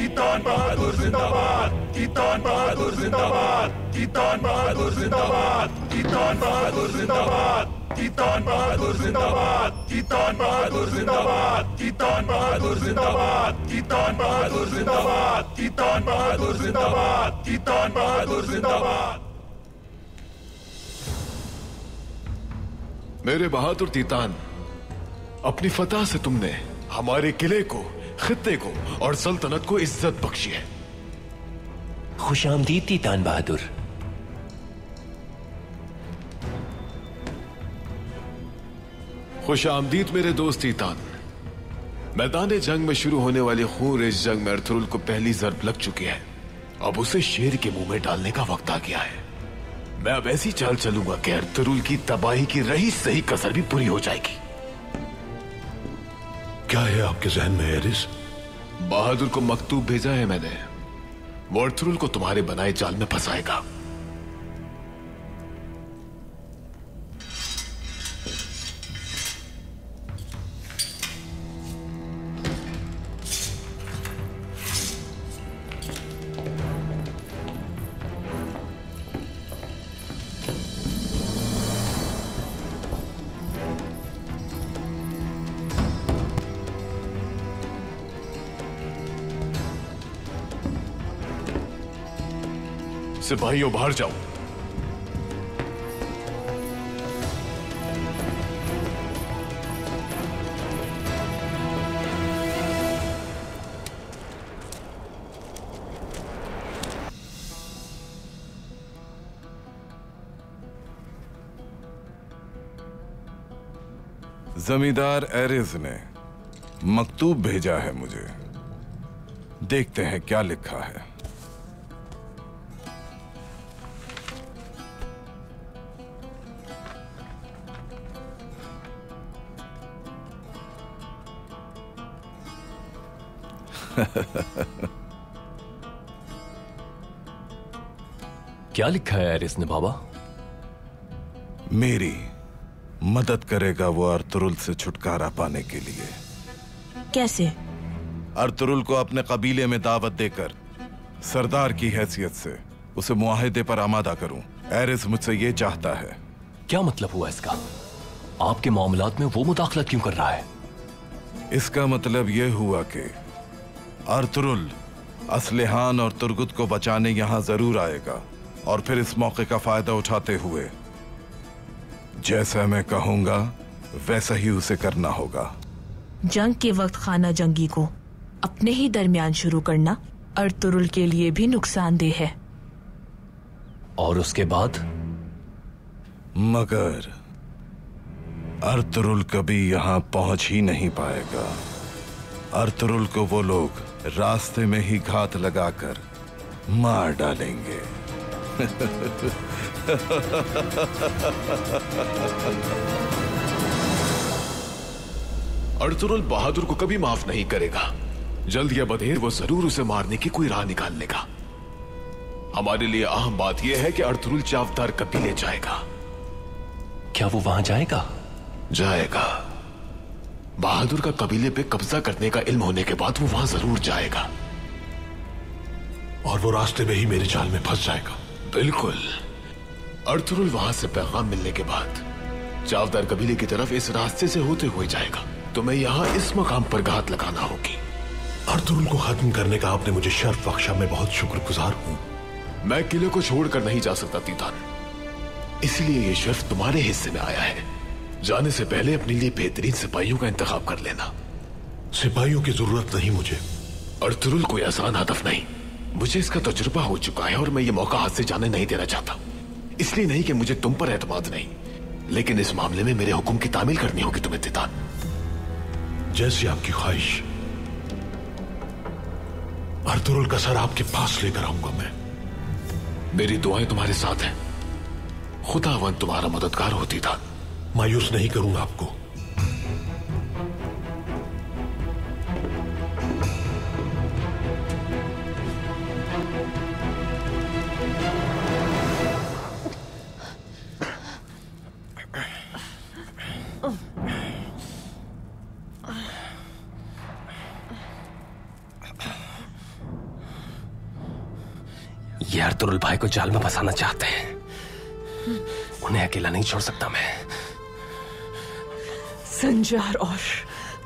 कीर्तन बहादुर जिंदाबाद, कीर्तन बहादुर जिंदाबाद, कीर्तन बहादुर जिंदाबाद, कीर्तन बहादुर जिंदाबाद, कीर्तन बहादुर जिंदाबाद, कीर्तन बहादुर जिंदाबाद, कीर्तन बहादुर जिंदाबाद, कीर्तन बहादुर जिंदाबाद, कीर्तन बहादुर जिंदाबाद, कीर्तन बहादुर जिंदाबाद। मेरे बहादुर तीतान, अपनी फतह से तुमने हमारे किले को, खित्ते को और सल्तनत को इज्जत बख्शी है। खुशामदीद तीतान बहादुर। खुश आमदीद मेरे दोस्त तीतान। मैदान जंग में शुरू होने वाली खून-रेज जंग में अर्थुरुल को पहली जर्ब लग चुकी है। अब उसे शेर के मुंह में डालने का वक्त आ गया है। मैं अब ऐसी चाल चलूंगा कि अर्थुरुल की तबाही की रही सही कसर भी पूरी हो जाएगी। क्या है आपके जहन में एरिस? बहादुर को मकतूब भेजा है मैंने। वो अर्थुरुल को तुम्हारे बनाए जाल में फंसाएगा। सिपाहियों बाहर जाओ। जमींदार एरिस ने मकतूब भेजा है मुझे। देखते हैं क्या लिखा है। क्या लिखा है एरिस ने बाबा? मेरी मदद करेगा वो अर्थुरुल से छुटकारा पाने के लिए। कैसे? अर्थुरुल को अपने कबीले में दावत देकर सरदार की हैसियत से उसे मुआहिदे पर आमादा करूं। एरिस मुझसे ये चाहता है। क्या मतलब हुआ इसका? आपके मामलात में वो मुदाखलत क्यों कर रहा है? इसका मतलब यह हुआ कि अर्थुरुल असलेहान और तुर्गुत को बचाने यहां जरूर आएगा और फिर इस मौके का फायदा उठाते हुए जैसा मैं कहूंगा वैसा ही उसे करना होगा। जंग के वक्त खाना जंगी को अपने ही दरमियान शुरू करना अर्थुरुल के लिए भी नुकसानदेह है। और उसके बाद? मगर अर्थुरुल कभी यहां पहुंच ही नहीं पाएगा। अर्थुरुल को वो लोग रास्ते में ही घात लगाकर मार डालेंगे। अर्थुरुल बहादुर को कभी माफ नहीं करेगा। जल्द या बदेर वो जरूर उसे मारने की कोई राह निकाल लेगा। हमारे लिए अहम बात यह है कि अर्थुरुल चावदार कबीले जाएगा। क्या वो वहां जाएगा? जाएगा। बहादुर का कबीले पे कब्जा करने का इल्म होने के बाद वो वहां जरूर जाएगा। और वो रास्ते में ही मेरे जाल में फंस जाएगा। बिल्कुल। अर्थुरुल वहां से पैगाम मिलने के बाद चावदार कबीले की तरफ इस रास्ते से होते हुए जाएगा। तुम्हें यहां इस मकाम पर घात लगाना होगी। अर्तुरुल को खत्म करने का आपने मुझे शर्फ बख्शा, मैं बहुत शुक्रगुजार हूं। मैं किले को छोड़कर नहीं जा सकता तीतान, इसलिए ये शर्फ तुम्हारे हिस्से में आया है। जाने से पहले अपने लिए बेहतरीन सिपाहियों का इंतखाब कर लेना। सिपाहियों की जरूरत नहीं मुझे। अर्तुरुल कोई आसान हदफ नहीं, मुझे इसका तजुर्बा हो चुका है और मैं ये मौका हाथ से जाने नहीं देना चाहता। इसलिए नहीं कि मुझे तुम पर एतमाद नहीं, लेकिन इस मामले में मेरे हुक्म की तामील करनी होगी तुम्हें तीतान। जैसी आपकी ख्वाहिश। अर्तुरुल का सर आपके पास लेकर आऊंगा मैं। मेरी दुआएं तुम्हारे साथ हैं। खुदावन तुम्हारा मददगार हो तीतान। मायूस नहीं करूंगा आपको। ये अर्तुरुल भाई को जाल में फंसाना चाहते हैं, उन्हें अकेला नहीं छोड़ सकता मैं। संजार और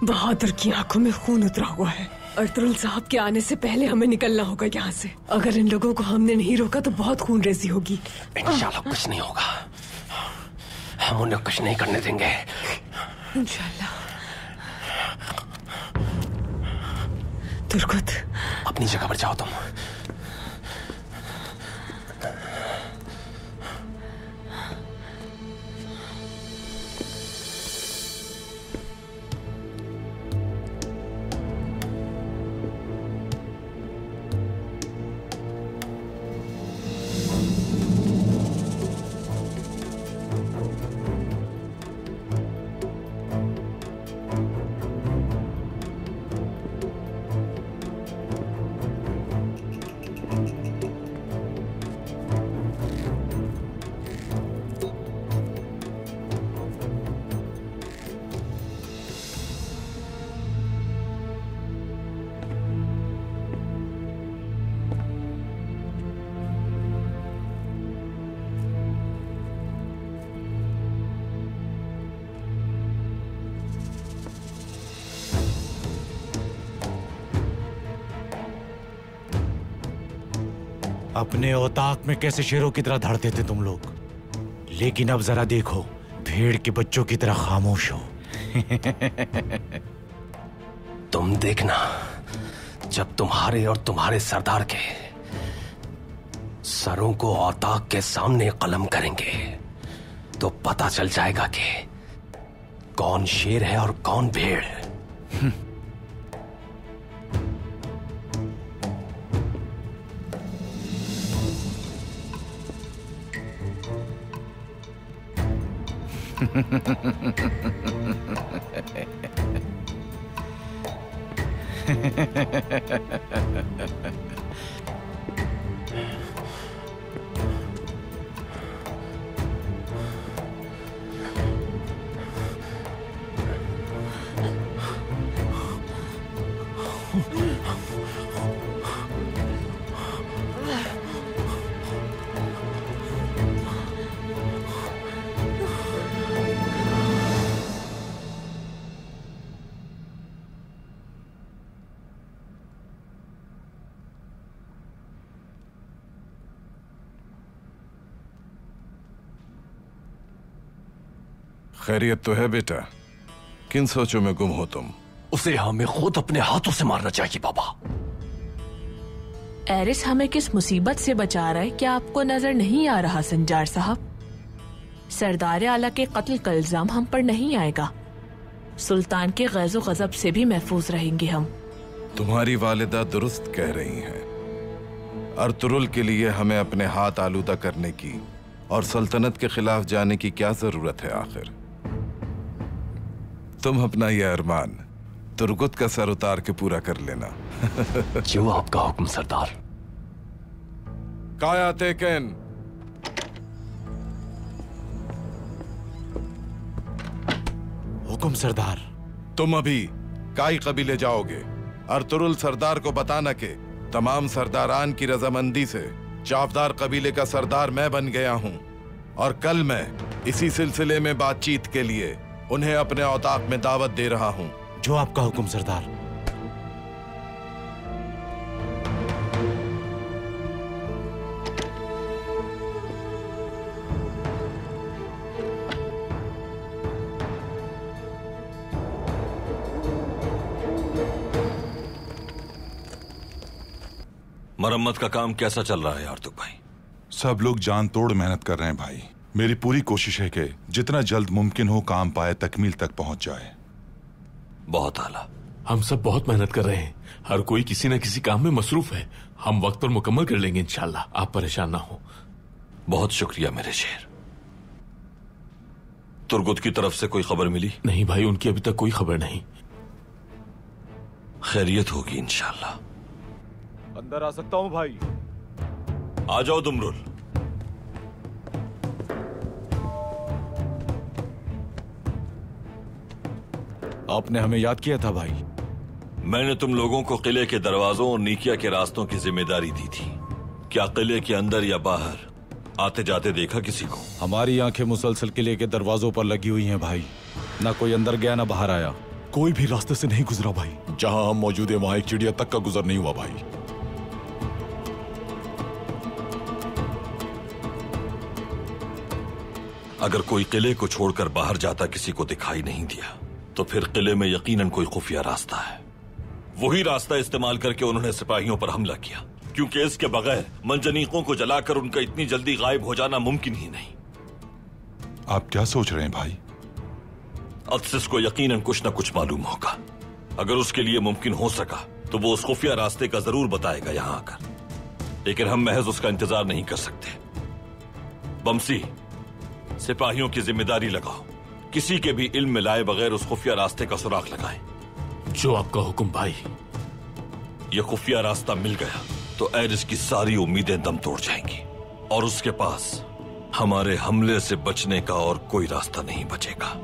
बहादुर की आंखों में खून उतरा हुआ है। अर्तुरुल साहब के आने से पहले हमें निकलना होगा यहाँ से। अगर इन लोगों को हमने नहीं रोका तो बहुत खूनरेजी होगी। इंशाल्लाह कुछ नहीं होगा, हम उन्हें कुछ नहीं करने देंगे। इंशाल्लाह। तुर्कुत, अपनी जगह पर जाओ तुम। अपने औताक में कैसे शेरों की तरह धड़ते थे तुम लोग, लेकिन अब जरा देखो, भेड़ के बच्चों की तरह खामोश हो। तुम देखना, जब तुम्हारे और तुम्हारे सरदार के सरों को औताक के सामने कलम करेंगे तो पता चल जाएगा कि कौन शेर है और कौन भेड़। खैरियत तो है बेटा? किन सोचों में गुम हो तुम? उसे हमें खुद अपने हाथों से मारना चाहिए बाबा। एरिस हमें किस मुसीबत से बचा रहा है, क्या आपको नजर नहीं आ रहा संजार साहब? सरदार आला के कत्ल का इल्जाम हम पर नहीं आएगा। सुल्तान के गैज़ो गज़ब से भी महफूज रहेंगे हम। तुम्हारी वालिदा दुरुस्त कह रही हैं। अर्तुरुल के लिए हमें अपने हाथ आलूदा करने की और सल्तनत के खिलाफ जाने की क्या जरूरत है आखिर? तुम अपना यह अरमान तुर्गुत का सर उतार के पूरा कर लेना। जो आपका हुक्म सरदार। काया तेकन। हुक्म सरदार। तुम अभी काई कबीले जाओगे। अर्तुरुल सरदार को बताना कि तमाम सरदारान की रजामंदी से चाफदार कबीले का सरदार मैं बन गया हूं और कल मैं इसी सिलसिले में बातचीत के लिए उन्हें अपने औताक में दावत दे रहा हूं। जो आपका हुक्म सरदार। मरम्मत का काम कैसा चल रहा है आर्तुक भाई? सब लोग जान तोड़ मेहनत कर रहे हैं भाई। मेरी पूरी कोशिश है कि जितना जल्द मुमकिन हो काम पाए तकमील तक पहुंच जाए। बहुत आला। हम सब बहुत मेहनत कर रहे हैं, हर कोई किसी न किसी काम में मसरूफ है। हम वक्त पर मुकम्मल कर लेंगे इंशाल्लाह, आप परेशान ना हो। बहुत शुक्रिया मेरे शेर। तुर्गुत की तरफ से कोई खबर मिली? नहीं भाई, उनकी अभी तक कोई खबर नहीं। खैरियत होगी इंशाल्लाह। अंदर आ सकता हूँ भाई? आ जाओ दुमरुल। आपने हमें याद किया था भाई। मैंने तुम लोगों को किले के दरवाजों और नीकिया के रास्तों की जिम्मेदारी दी थी। क्या किले के अंदर या बाहर आते जाते देखा किसी को? हमारी आंखें मुसलसल किले के दरवाजों पर लगी हुई हैं भाई। ना कोई अंदर गया ना बाहर आया। कोई भी रास्ते से नहीं गुजरा भाई। जहां हम मौजूद है वहां एक चिड़िया तक का गुजर नहीं हुआ भाई। अगर कोई किले को छोड़कर बाहर जाता किसी को दिखाई नहीं दिया तो फिर किले में यकीनन कोई खुफिया रास्ता है। वही रास्ता इस्तेमाल करके उन्होंने सिपाहियों पर हमला किया, क्योंकि इसके बगैर मंजनीकों को जलाकर उनका इतनी जल्दी गायब हो जाना मुमकिन ही नहीं। आप क्या सोच रहे हैं भाई? अदसिस को यकीनन कुछ न कुछ मालूम होगा। अगर उसके लिए मुमकिन हो सका तो वो उस खुफिया रास्ते का जरूर बताएगा यहां आकर, लेकिन हम महज उसका इंतजार नहीं कर सकते। बमसी, सिपाहियों की जिम्मेदारी लगाओ, किसी के भी इल्म में लाए बगैर उस खुफिया रास्ते का सुराग लगाएं। जो आपका हुक्म भाई। ये खुफिया रास्ता मिल गया तो एरिस की सारी उम्मीदें दम तोड़ जाएंगी और उसके पास हमारे हमले से बचने का और कोई रास्ता नहीं बचेगा।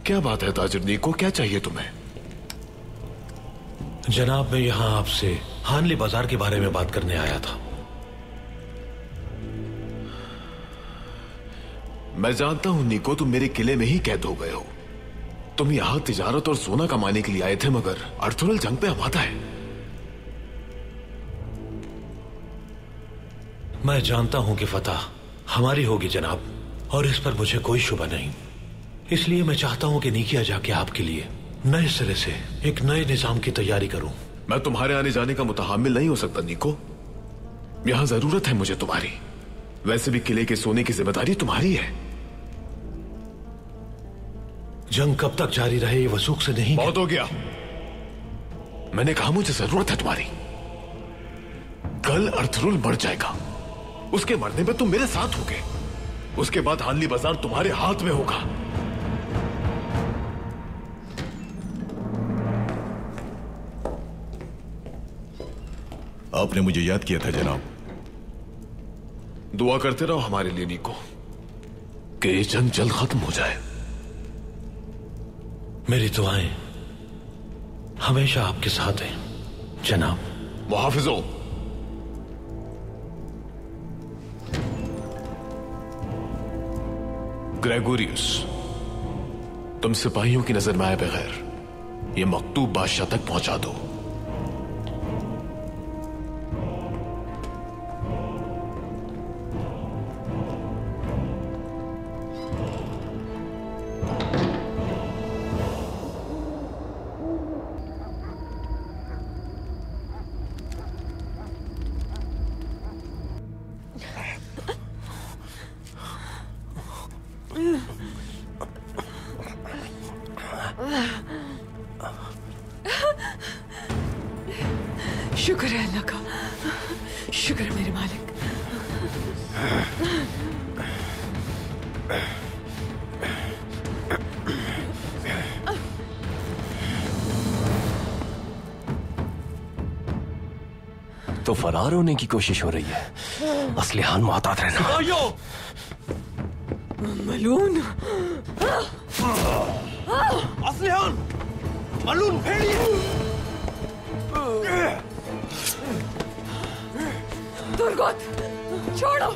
क्या बात है ताजिर नीको, क्या चाहिए तुम्हें? जनाब, मैं यहां आपसे हानली बाजार के बारे में बात करने आया था। मैं जानता हूं नीको, तुम मेरे किले में ही कैद हो गए हो। तुम यहां तिजारत और सोना कमाने के लिए आए थे, मगर अर्थुरल जंग पे आमादा है। मैं जानता हूं कि फतह हमारी होगी जनाब, और इस पर मुझे कोई शुबा नहीं। इसलिए मैं चाहता हूं कि नीकिया जाके आपके लिए नए सिरे से एक नए निजाम की तैयारी करूं। मैं तुम्हारे आने जाने का मुतहम्मिल नहीं हो सकता नीको। यहां जरूरत है मुझे तुम्हारी। वैसे भी किले के सोने की जिम्मेदारी तुम्हारी है। जंग कब तक जारी रहे ये वसूख से नहीं। बहुत हो गया। मैंने कहा मुझे जरूरत है तुम्हारी। कल अर्थुरुल मर जाएगा, उसके मरने में तुम मेरे साथ होगे। उसके बाद हानली बाजार तुम्हारे हाथ में होगा। आपने मुझे याद किया था जनाब। दुआ करते रहो हमारे लिए नीको, कि ये जंग जल्द खत्म हो जाए। मेरी दुआएं हमेशा आपके साथ हैं जनाब। मुहाफिजो, ग्रेगोरियस, तुम सिपाहियों की नजर में आए बगैर ये मकतूब बादशाह तक पहुंचा दो। शुक्र है अल्लाह का, शुक्र है मेरे मालिक। तो फरार होने की कोशिश हो रही है। असलिहान मोहतात रहना। मलून, असलिहान, मलून भेड़िए। दुर्गत, छोड़ो।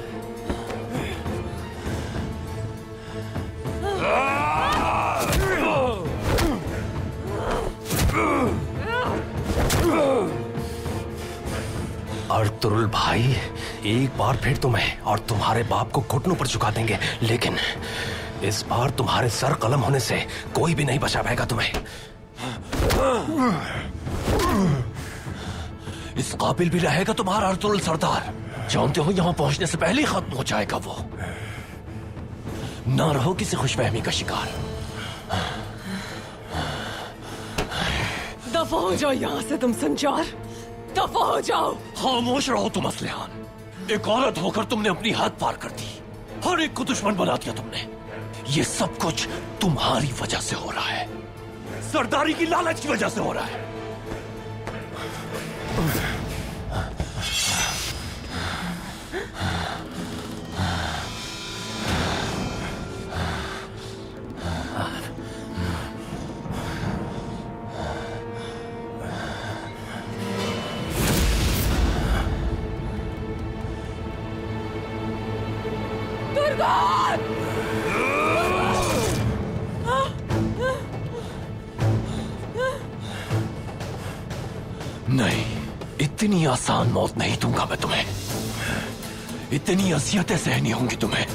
अर्तुरुल भाई, एक बार फिर तुम्हें और तुम्हारे बाप को घुटनों पर झुका देंगे, लेकिन इस बार तुम्हारे सर कलम होने से कोई भी नहीं बचा पाएगा तुम्हें। इस काबिल भी रहेगा तुम्हारा अर्तुरुल सरदार। जानते हो यहां पहुंचने से पहले ही खत्म हो जाएगा वो। ना रहो किसी खुशफहमी का शिकार। दफा हो जाओ यहां से तुम संचार, दफा हो जाओ। खामोश रहो तुम असलिहान। एक औरत होकर तुमने अपनी हद पार कर दी। हर एक को दुश्मन बना दिया तुमने। ये सब कुछ तुम्हारी वजह से हो रहा है, सरदारी की लालच की वजह से हो रहा है। नहीं, इतनी आसान मौत नहीं दूंगा मैं तुम्हें। इतनी अजियतें सहनी होंगी तुम्हें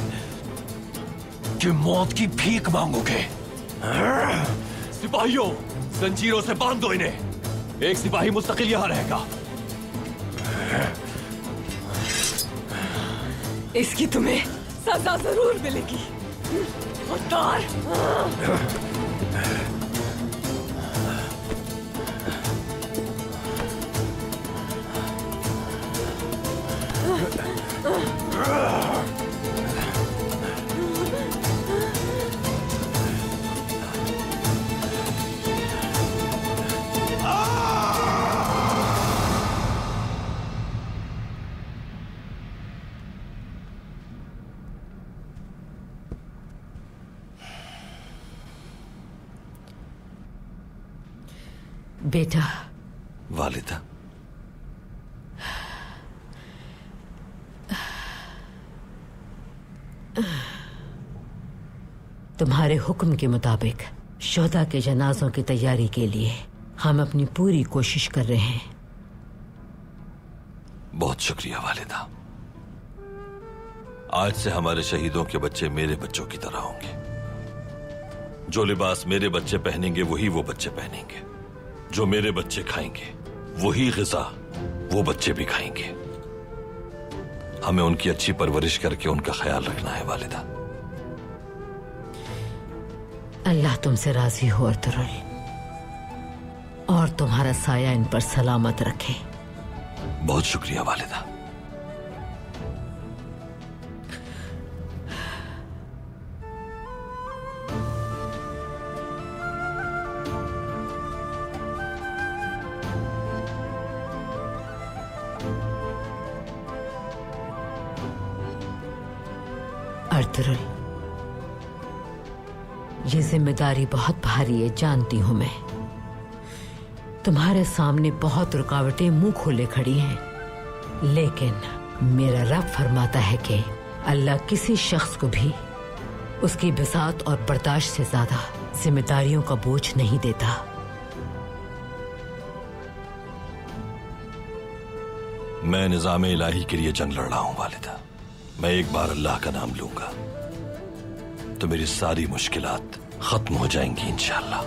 कि मौत की भीख मांगोगे। सिपाहियों, जंजीरों से बांध दो इन्हें। एक सिपाही मुस्तकिल यहां रहेगा। इसकी तुम्हें सजा जरूर मिलेगी। उतार। बेटा। वालिदा। तुम्हारे हुक्म के मुताबिक शोहदा के जनाजों की तैयारी के लिए हम अपनी पूरी कोशिश कर रहे हैं। बहुत शुक्रिया वालिदा। आज से हमारे शहीदों के बच्चे मेरे बच्चों की तरह होंगे। जो लिबास मेरे बच्चे पहनेंगे वही वो बच्चे पहनेंगे। जो मेरे बच्चे खाएंगे वही ग़िज़ा वो बच्चे भी खाएंगे। हमें उनकी अच्छी परवरिश करके उनका ख्याल रखना है वालिदा। अल्लाह तुमसे राजी हो अर्तुरुल, और तुम्हारा साया इन पर सलामत रखे। बहुत शुक्रिया वालिदा। अर्तुरुल, ये जिम्मेदारी बहुत भारी है, जानती हूं मैं। तुम्हारे सामने बहुत रुकावटें मुंह खोले खड़ी हैं, लेकिन मेरा रब फरमाता है कि अल्लाह किसी शख्स को भी उसकी बिसात और बर्दाश्त से ज्यादा जिम्मेदारियों का बोझ नहीं देता। मैं निजाम इलाही के लिए जंग लड़ रहा हूं वालिदा। मैं एक बार अल्लाह का नाम लूंगा तो मेरी सारी मुश्किलात खत्म हो जाएंगी इंशाअल्लाह।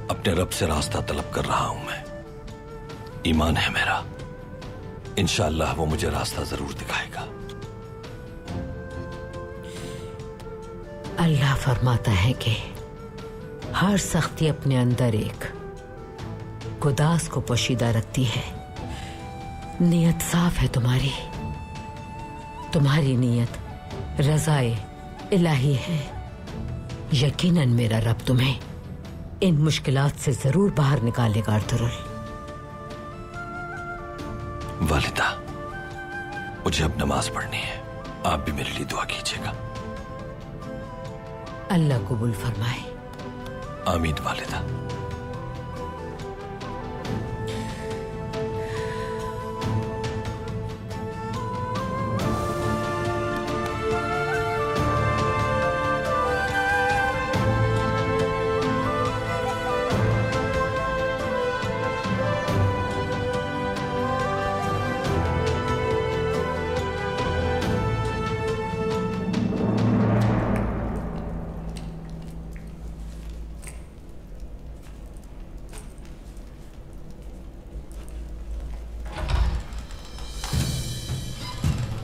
अपने रब से रास्ता तलब कर रहा हूं मैं। ईमान है मेरा, इंशाअल्लाह वो मुझे रास्ता जरूर दिखाएगा। अल्लाह फरमाता है कि हर सख्ती अपने अंदर एक गुदास को पोशीदा रखती है। नियत साफ है तुम्हारी, तुम्हारी नीयत रज़ाए इलाही है। यकीनन मेरा रब तुम्हें इन मुश्किलात से जरूर बाहर निकालेगा अर्थुरुल। वालिदा, मुझे अब नमाज पढ़नी है, आप भी मेरे लिए दुआ कीजिएगा। अल्लाह कबूल फरमाए। आमीन वालिदा।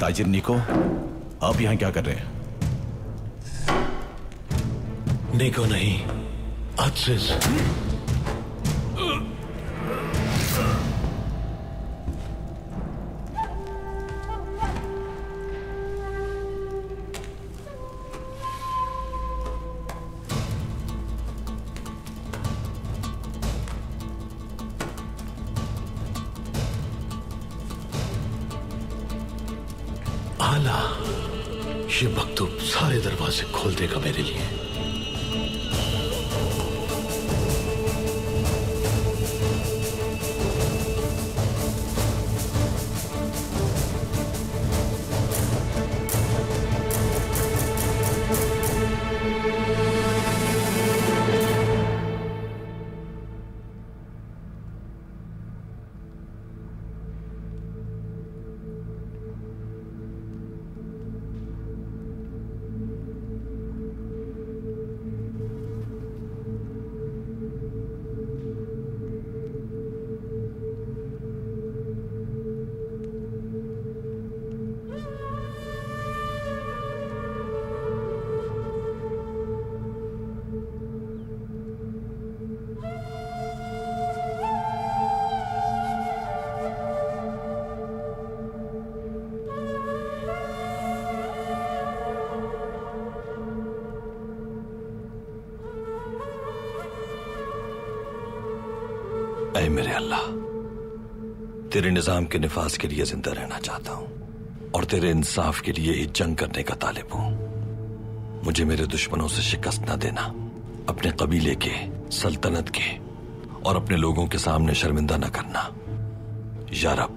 ताजिर निको, आप यहां क्या कर रहे हैं? निको नहीं, अजीज। आला, ये मकतूब सारे दरवाजे खोल देगा मेरे लिए। ऐ मेरे अल्लाह, तेरे निजाम के निफाज के लिए जिंदा रहना चाहता हूं और तेरे इंसाफ के लिए ही जंग करने का तालिब हूं। मुझे मेरे दुश्मनों से शिकस्त न देना, अपने कबीले के, सल्तनत के और अपने लोगों के सामने शर्मिंदा न करना। या रब,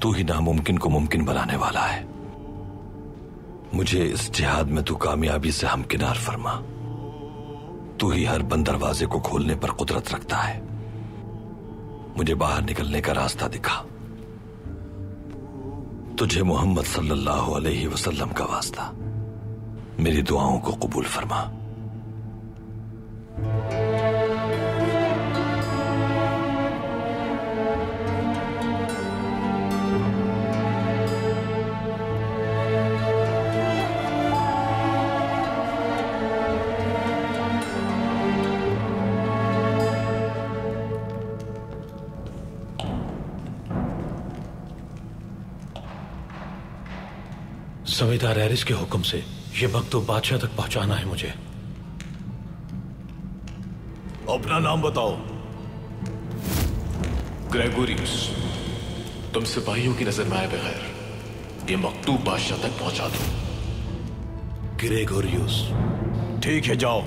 तू ही नामुमकिन को मुमकिन बनाने वाला है। मुझे इस जिहाद में तू कामयाबी से हमकिनार फरमा। तू ही हर बंद दरवाजे को खोलने पर कुदरत रखता है। मुझे बाहर निकलने का रास्ता दिखा। तुझे मोहम्मद सल्लल्लाहु अलैहि वसल्लम का वास्ता, मेरी दुआओं को कबूल फरमा। जमींदार एरिस के हुक्म से ये मकतूब बादशाह तक पहुंचाना है मुझे। अपना नाम बताओ। ग्रेगोरियस, तुम सिपाहियों की नजर में आए बगैर ये मकतूब बादशाह तक पहुंचा दो। ग्रेगोरियस, ठीक है, जाओ।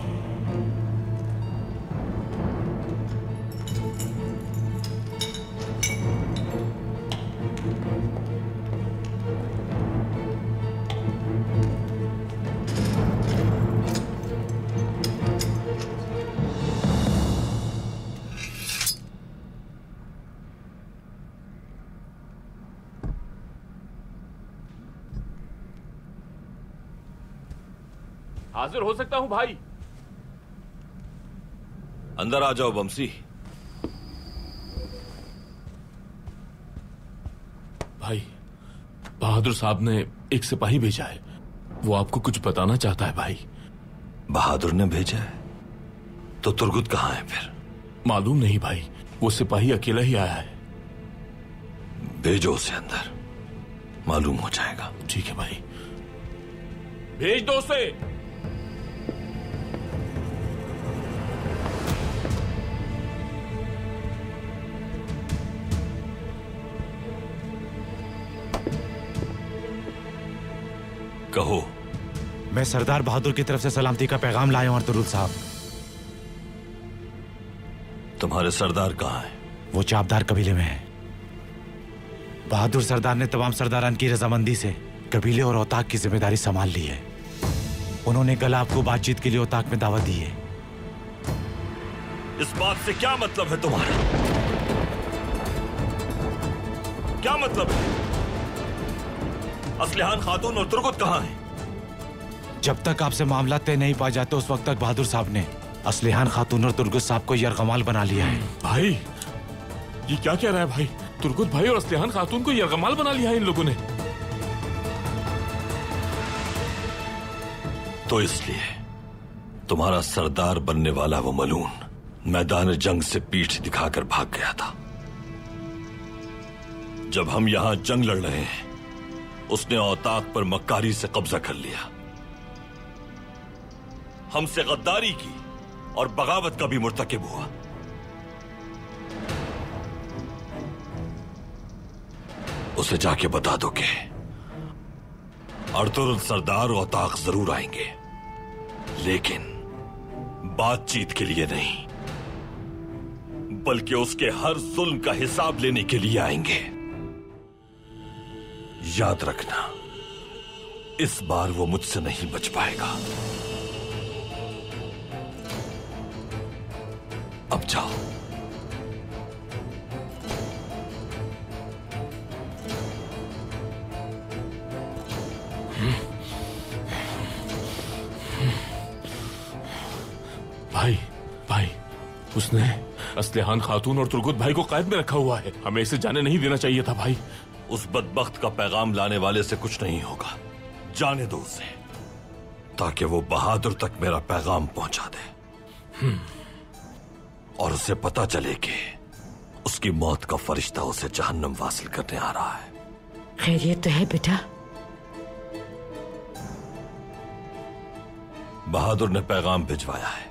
हाजिर हो सकता हूं भाई। अंदर आ जाओ बमसी। भाई, बहादुर साहब ने एक सिपाही भेजा है, वो आपको कुछ बताना चाहता है भाई। बहादुर ने भेजा है? तो तुर्गुत कहां है फिर? मालूम नहीं भाई, वो सिपाही अकेला ही आया है। भेजो उसे अंदर, मालूम हो जाएगा। ठीक है भाई। भेज दो उसे। कहो। मैं सरदार बहादुर की तरफ से सलामती का पैगाम लाया हूं अर्तुरुल साहब। तुम्हारे सरदार कहाँ हैं? वो चापदार कबीले में है। बहादुर सरदार ने तमाम सरदारान की रजामंदी से कबीले और औताक की जिम्मेदारी संभाल ली है। उन्होंने कल आपको बातचीत के लिए औताक में दावत दी है। इस बात से क्या मतलब है तुम्हारा? क्या मतलब है? असलिहान खातून और तुर्गुत कहाँ हैं? जब तक आपसे मामला तय नहीं पा जाते उस वक्त तक बहादुर साहब ने असलिहान खातून और तुर्गुत साहब को यरगमाल बना लिया है। भाई ये क्या कह रहा है भाई? तुर्गुत भाई और असलिहान खातून को यरगमाल बना लिया है इन लोगों ने। तो इसलिए तुम्हारा सरदार बनने वाला वो मलून मैदान जंग से पीठ दिखाकर भाग गया था। जब हम यहां जंग लड़ रहे हैं उसने औताक पर मक्कारी से कब्जा कर लिया, हमसे गद्दारी की और बगावत का भी मुर्तकिब हुआ। उसे जाके बता दो कि अर्तुरुल सरदार औताक जरूर आएंगे, लेकिन बातचीत के लिए नहीं, बल्कि उसके हर जुल्म का हिसाब लेने के लिए आएंगे। याद रखना, इस बार वो मुझसे नहीं बच पाएगा। अब जाओ। भाई भाई, उसने असलिहान खातून और तुर्गुत भाई को कैद में रखा हुआ है। हमें इसे जाने नहीं देना चाहिए था भाई। उस बदबख्त का पैगाम लाने वाले से कुछ नहीं होगा। जाने दो उसे, ताकि वो बहादुर तक मेरा पैगाम पहुंचा दे और उसे पता चले कि उसकी मौत का फरिश्ता उसे जहन्नम वासिल करने आ रहा है। खैरियत तो है बेटा? बहादुर ने पैगाम भिजवाया है।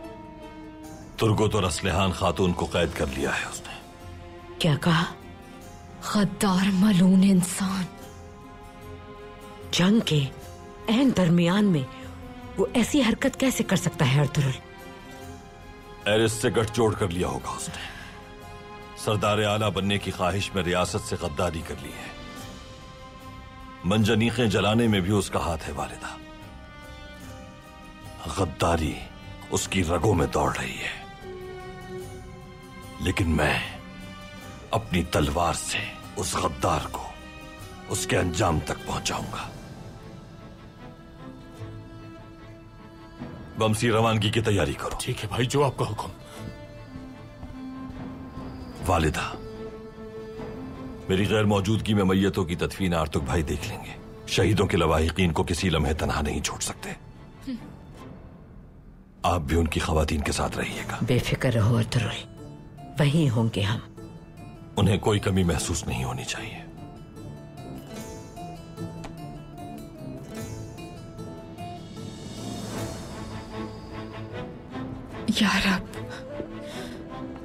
तुर्गुत और असलिहान खातून को कैद कर लिया है उसने। क्या कहा? गद्दार मलून इंसान। जंग के एन दरमियान में वो ऐसी हरकत कैसे कर सकता है अर्तुरुल? एरिस से गठजोड़ कर लिया होगा उसने। सरदार आला बनने की ख्वाहिश में रियासत से गद्दारी कर ली है। मंजनीखें जलाने में भी उसका हाथ है वालिदा। गद्दारी उसकी रगों में दौड़ रही है, लेकिन मैं अपनी तलवार से उस गद्दार को उसके अंजाम तक पहुंचाऊंगा। बमसी रवानगी की तैयारी करो। ठीक है भाई, जो आपका हुक्म। वालिदा, मेरी गैर मौजूदगी में मैयतों की तदफीन आर्तुक भाई देख लेंगे। शहीदों के लवाहिकीन को किसी लम्हे तनहा नहीं छोड़ सकते। आप भी उनकी खवातीन के साथ रहिएगा। बेफिक्र रहो अर्तुरुल, वहीं होंगे हम। उन्हें कोई कमी महसूस नहीं होनी चाहिए। या रब,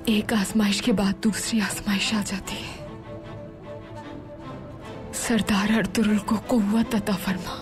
एक आजमाइश के बाद दूसरी आजमाइश आ जाती है। सरदार अर्तुरुल को कुव्वत अता फरमा।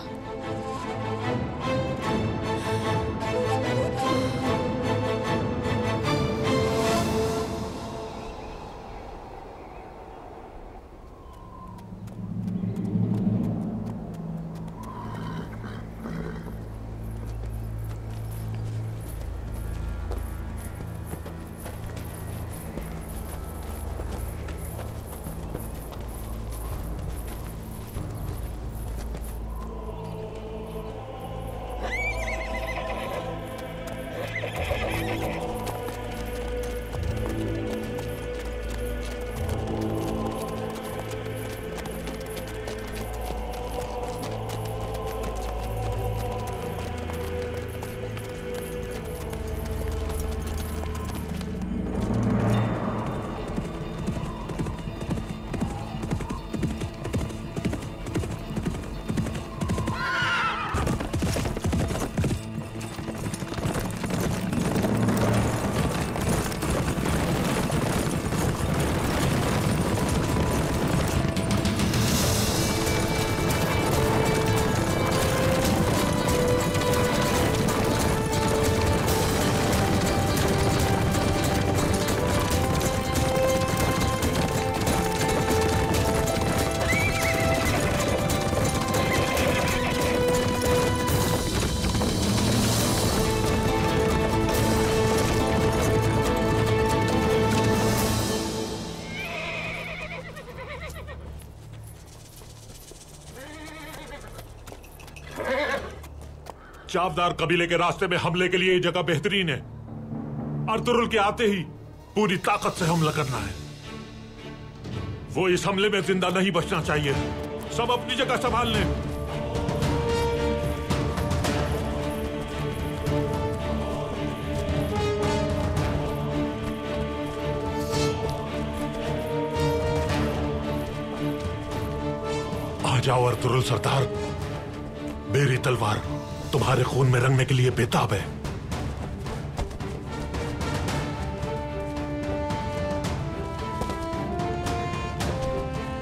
चावदार कबीले के रास्ते में हमले के लिए ये जगह बेहतरीन है। अर्तुरुल के आते ही पूरी ताकत से हमला करना है। वो इस हमले में जिंदा नहीं बचना चाहिए। सब अपनी जगह संभाल लें। आ जाओ अर्तुरुल सरदार, मेरी तलवार तुम्हारे खून में रंगने के लिए बेताब है।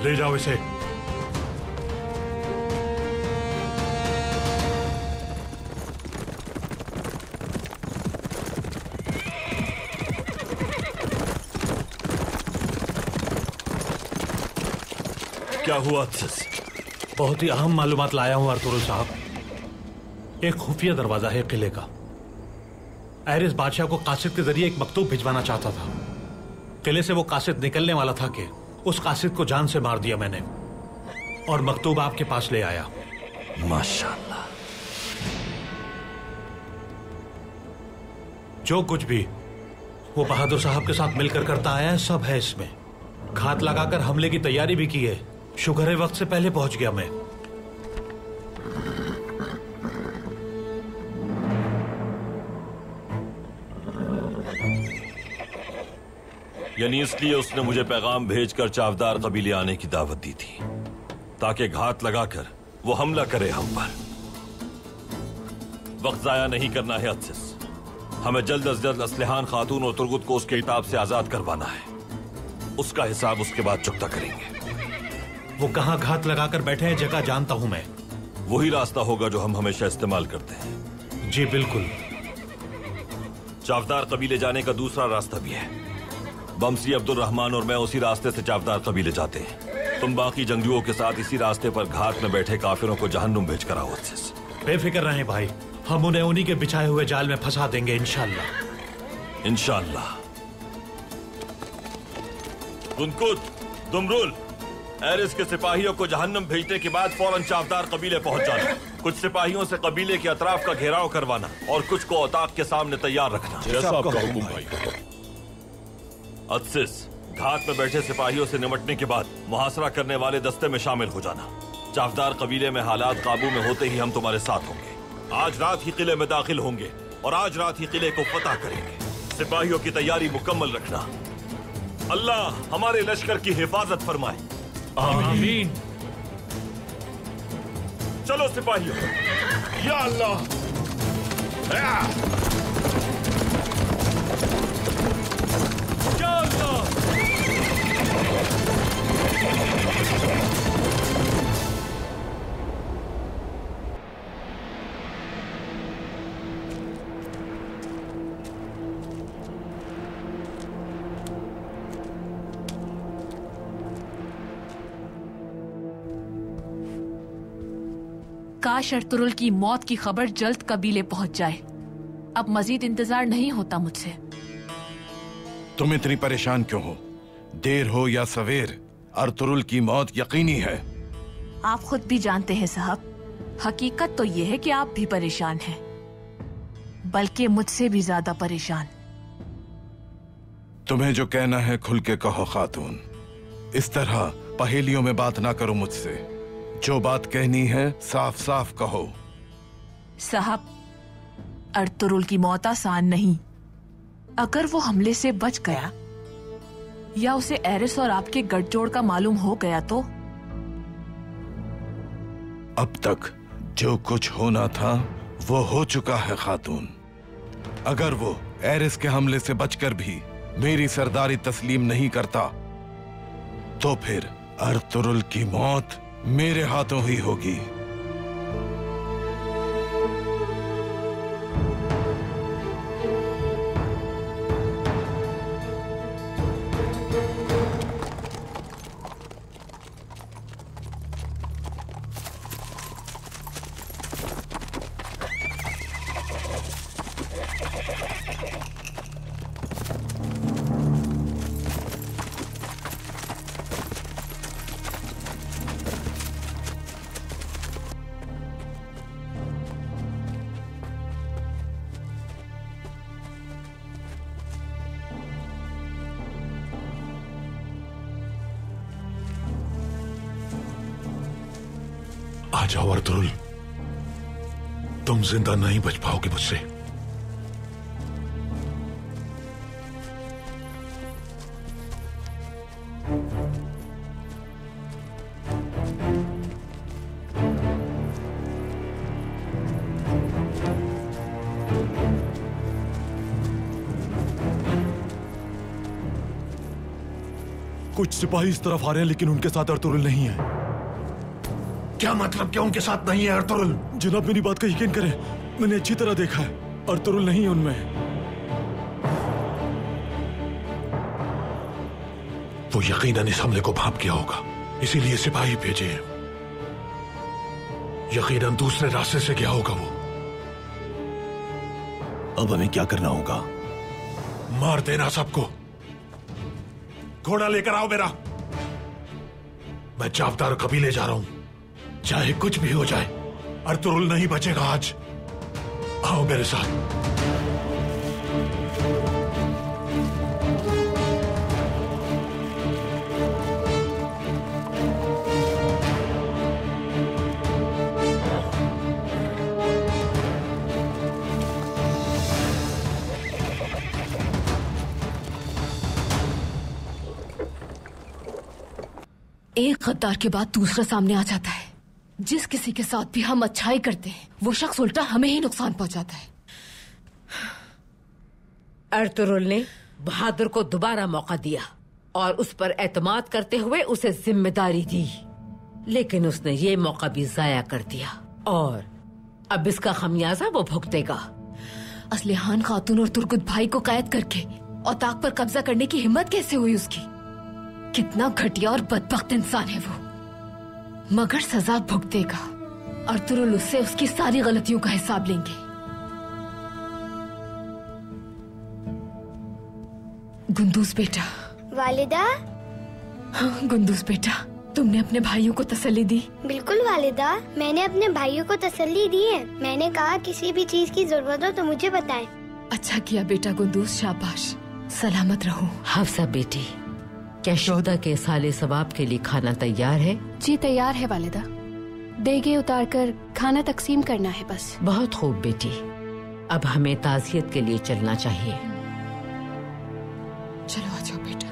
ले जाओ इसे। क्या हुआ अत्सिस? बहुत ही अहम मालूमात लाया हूं अर्तुरुल साहब। एक खुफिया दरवाजा है किले का। एरिस बादशाह को कासिद के जरिए एक मकतूब भिजवाना चाहता था। किले से वो कासिद निकलने वाला था कि उस कासिद को जान से मार दिया मैंने और मकतूब आपके पास ले आया। माशाअल्लाह। जो कुछ भी वो बहादुर साहब के साथ मिलकर करता आया है, सब है इसमें। घात लगाकर हमले की तैयारी भी की है। शुक्र है वक्त से पहले पहुंच गया मैं। यानी इसलिए उसने मुझे पैगाम भेजकर चावदार कबीले आने की दावत दी थी ताकि घात लगाकर वो हमला करे हम पर। वक्त जाया नहीं करना है अत्सिस। हमें जल्द अज जल्द असलहान खातून और तुर्गुत को उसके इताब से आजाद करवाना है। उसका हिसाब उसके बाद चुकता करेंगे। वो कहां घात लगाकर बैठे हैं जगह जानता हूं मैं। वही रास्ता होगा जो हम हमेशा इस्तेमाल करते हैं। जी बिल्कुल। चावदार कबीले जाने का दूसरा रास्ता भी है। बमसी, अब्दुल रहमान और मैं उसी रास्ते से चावदार कबीले जाते हैं। तुम बाकी जंगजुओं के साथ इसी रास्ते पर घात में बैठे काफिरों को जहन्नुम भेज कर आओ। बेफिक्र रहें भाई, हम उन्हें उन्हीं के बिछाए हुए जाल में फंसा देंगे इंशाअल्लाह। इंशाअल्लाह। कुनकुत, दुमरुल, एरिस के सिपाहियों को जहन्नुम भेजने के बाद फौरन चावदार कबीले पहुंच जाना। कुछ सिपाहियों से कबीले के अतराफ का घेराव करवाना और कुछ को औताक के सामने तैयार रखना। जैसा आपका हुक्म भाई। अत्सिस, घात में बैठे सिपाहियों से निपटने के बाद मुहासरा करने वाले दस्ते में शामिल हो जाना। चावदार कबीले में हालात काबू में होते ही हम तुम्हारे साथ होंगे। आज रात ही किले में दाखिल होंगे और आज रात ही किले को फतह करेंगे। सिपाहियों की तैयारी मुकम्मल रखना। अल्लाह हमारे लश्कर की हिफाजत फरमाए। आमीन। चलो सिपाहियों। या अल्लाह। या अल्लाह। काश अर्तुरुल की मौत की खबर जल्द कबीले पहुंच जाए। अब मजीद इंतजार नहीं होता मुझसे। तुम इतनी परेशान क्यों हो? देर हो या सवेर, अर्तुरुल की मौत यकीनी है। आप खुद भी जानते हैं साहब, हकीकत तो ये है कि आप भी परेशान हैं, बल्कि मुझसे भी ज्यादा परेशान। तुम्हें जो कहना है खुल के कहो खातून। इस तरह पहेलियों में बात ना करो मुझसे। जो बात कहनी है साफ साफ कहो। साहब, अर्तुरुल की मौत आसान नहीं। अगर वो हमले से बच गया या उसे एरिस और आपके गठजोड़ का मालूम हो गया तो? अब तक जो कुछ होना था वो हो चुका है खातून। अगर वो एरिस के हमले से बचकर भी मेरी सरदारी तस्लीम नहीं करता तो फिर अर्तुरुल की मौत मेरे हाथों ही होगी। जाओ अर्तुरुल, तुम जिंदा नहीं बच पाओगे मुझसे। कुछ सिपाही इस तरफ आ रहे हैं, लेकिन उनके साथ अर्तुरुल नहीं है। क्या मतलब क्या उनके साथ नहीं है अर्तुरुल? जनाब मेरी बात का यकीन करें, मैंने अच्छी तरह देखा है, अर्तुरुल नहीं है उनमें। वो यकीनन इस हमले को भांप गया होगा, इसीलिए सिपाही भेजे हैं। यकीनन दूसरे रास्ते से गया होगा वो। अब हमें क्या करना होगा? मार देना सबको। घोड़ा लेकर आओ मेरा, मैं जावदार कबीले जा रहा हूं। चाहे कुछ भी हो जाए, अर्तुरुल नहीं बचेगा आज। आओ मेरे साथ। एक गद्दार के बाद दूसरा सामने आ जाता है। जिस किसी के साथ भी हम अच्छाई करते हैं, वो शख्स उल्टा हमें ही नुकसान पहुंचाता है। अर्तुरुल ने बहादुर को दोबारा मौका दिया और उस पर एतमाद करते हुए उसे जिम्मेदारी दी, लेकिन उसने ये मौका भी जाया कर दिया और अब इसका खमियाजा वो भुगतेगा। असलिहान खातून और तुर्कुत भाई को कैद करके औताक पर कब्जा करने की हिम्मत कैसे हुई उसकी? कितना घटिया और बदबख्त इंसान है वो, मगर सजा भुगतेगा। अर्तुरुल उससे उसकी सारी गलतियों का हिसाब लेंगे। गुंदूस बेटा। वालिदा। हाँ गुंदूस बेटा, तुमने अपने भाइयों को तसल्ली दी? बिल्कुल वालिदा, मैंने अपने भाइयों को तसल्ली दी है। मैंने कहा किसी भी चीज की जरूरत हो तो मुझे बताएं। अच्छा किया बेटा गुंदूस, शाबाश, सलामत रहो। हफ्सा बेटी, क्या शोहदा के साले सवाब के लिए खाना तैयार है? जी तैयार है वालिदा, देगे उतारकर खाना तकसीम करना है बस। बहुत खूब बेटी, अब हमें ताज़ियत के लिए चलना चाहिए। चलो आ जाओ बेटा।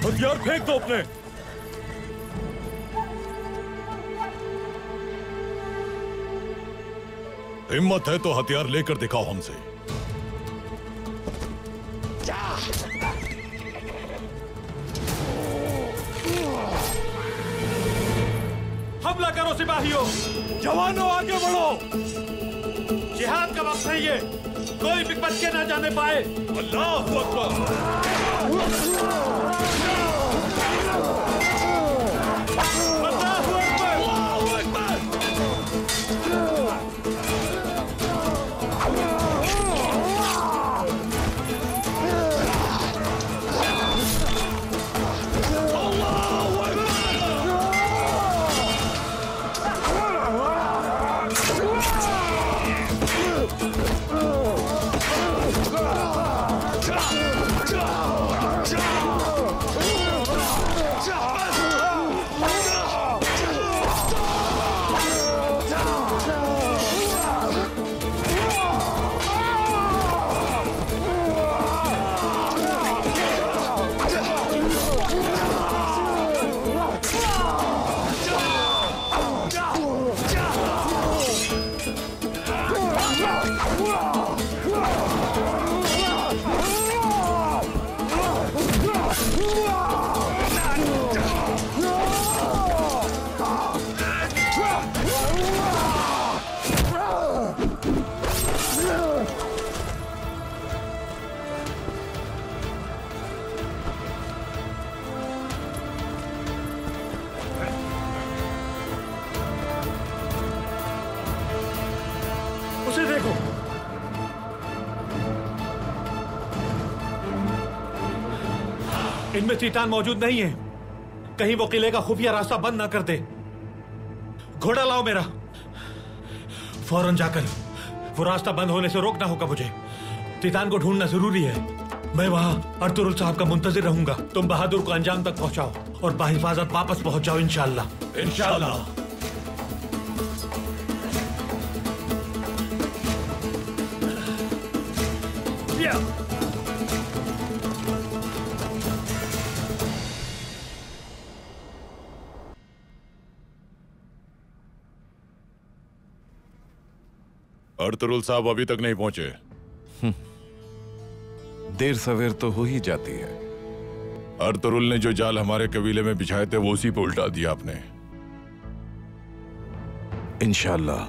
हथियार फेंक दो अपने। हिम्मत है तो हथियार लेकर दिखाओ हमसे। हमला करो सिपाहियों, जवानों आगे बढ़ो। जिहाद का वक्त है ये, कोई भी बच के ना जाने पाए। अल्लाह अकबर। इनमें चीटान मौजूद नहीं है। कहीं वो किले का खुफिया रास्ता बंद ना कर दे। घोड़ा लाओ मेरा, फौरन जाकर वो रास्ता बंद होने से रोकना होगा मुझे। चीतान को ढूंढना जरूरी है। मैं वहां अर्तुरुल साहब का मुंतजिर रहूंगा। तुम बहादुर को अंजाम तक पहुंचाओ और बाहिफाजत वापस पहुंच जाओ इंशाअल्लाह। इंशाअल्लाह। अर्तुरुल साहब अभी तक नहीं पहुंचे। देर सवेर तो हो ही जाती है। अर्तुरुल ने जो जाल हमारे कबीले में बिछाए थे वो उसी पे उल्टा दिया आपने। इंशाअल्लाह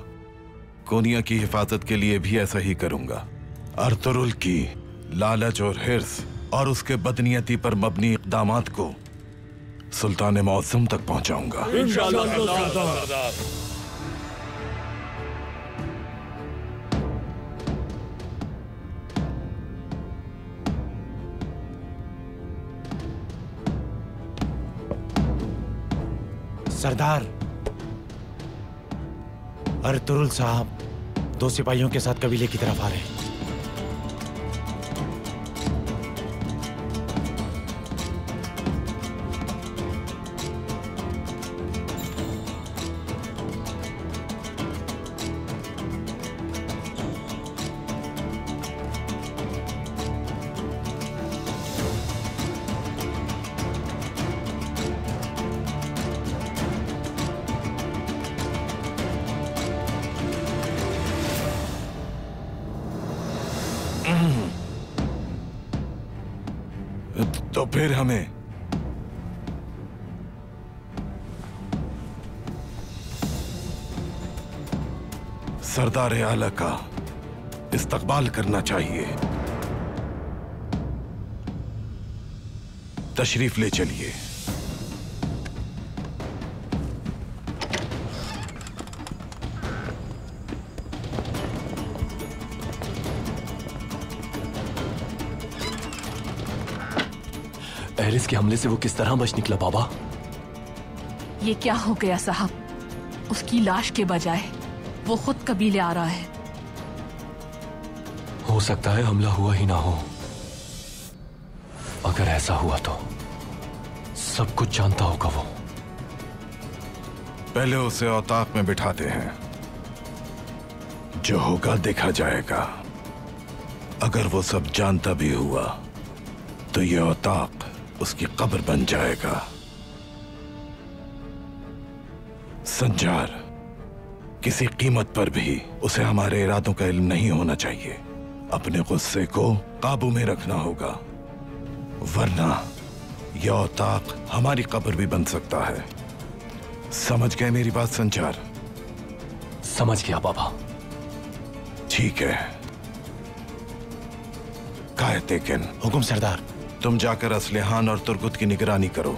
कोनिया की हिफाजत के लिए भी ऐसा ही करूंगा। अर्तुरुल की लालच और हिर्स और उसके बदनीयती पर मबनी इक़दामात को सुल्तान मौसम तक पहुंचाऊंगा। इंशाअल्लाह। सरदार, अर्तुरुल साहब 2 सिपाहियों के साथ कबीले की तरफ आ रहे हैं। तो फिर हमें सरदार आला का इस्तकबाल करना चाहिए। तशरीफ ले चलिए। एरिस के हमले से वो किस तरह बच निकला बाबा? ये क्या हो गया साहब? उसकी लाश के बजाय वो खुद कबीले आ रहा है। हो सकता है हमला हुआ ही ना हो। अगर ऐसा हुआ तो सब कुछ जानता होगा वो। पहले उसे औताक में बिठाते हैं, जो होगा देखा जाएगा। अगर वो सब जानता भी हुआ तो ये औताक उसकी कब्र बन जाएगा। संजार, किसी कीमत पर भी उसे हमारे इरादों का इल्म नहीं होना चाहिए। अपने गुस्से को काबू में रखना होगा, वरना यह औताक हमारी कब्र भी बन सकता है। समझ गए मेरी बात संचार? समझ गया बाबा। ठीक है। कायतेकिन। हुकुम सरदार। तुम जाकर असलिहान और तुर्गुत की निगरानी करो।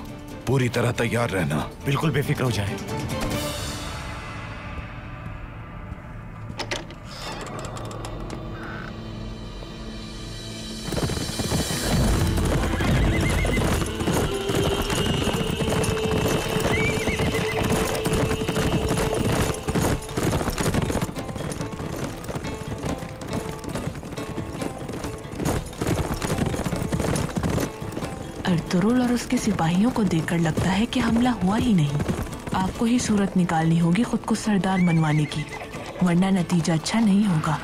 पूरी तरह तैयार रहना। बिल्कुल बेफिक्र हो जाए। अर्तुरुल और उसके सिपाहियों को देखकर लगता है कि हमला हुआ ही नहीं। आपको ही सूरत निकालनी होगी खुद को सरदार मनवाने की, वरना नतीजा अच्छा नहीं होगा।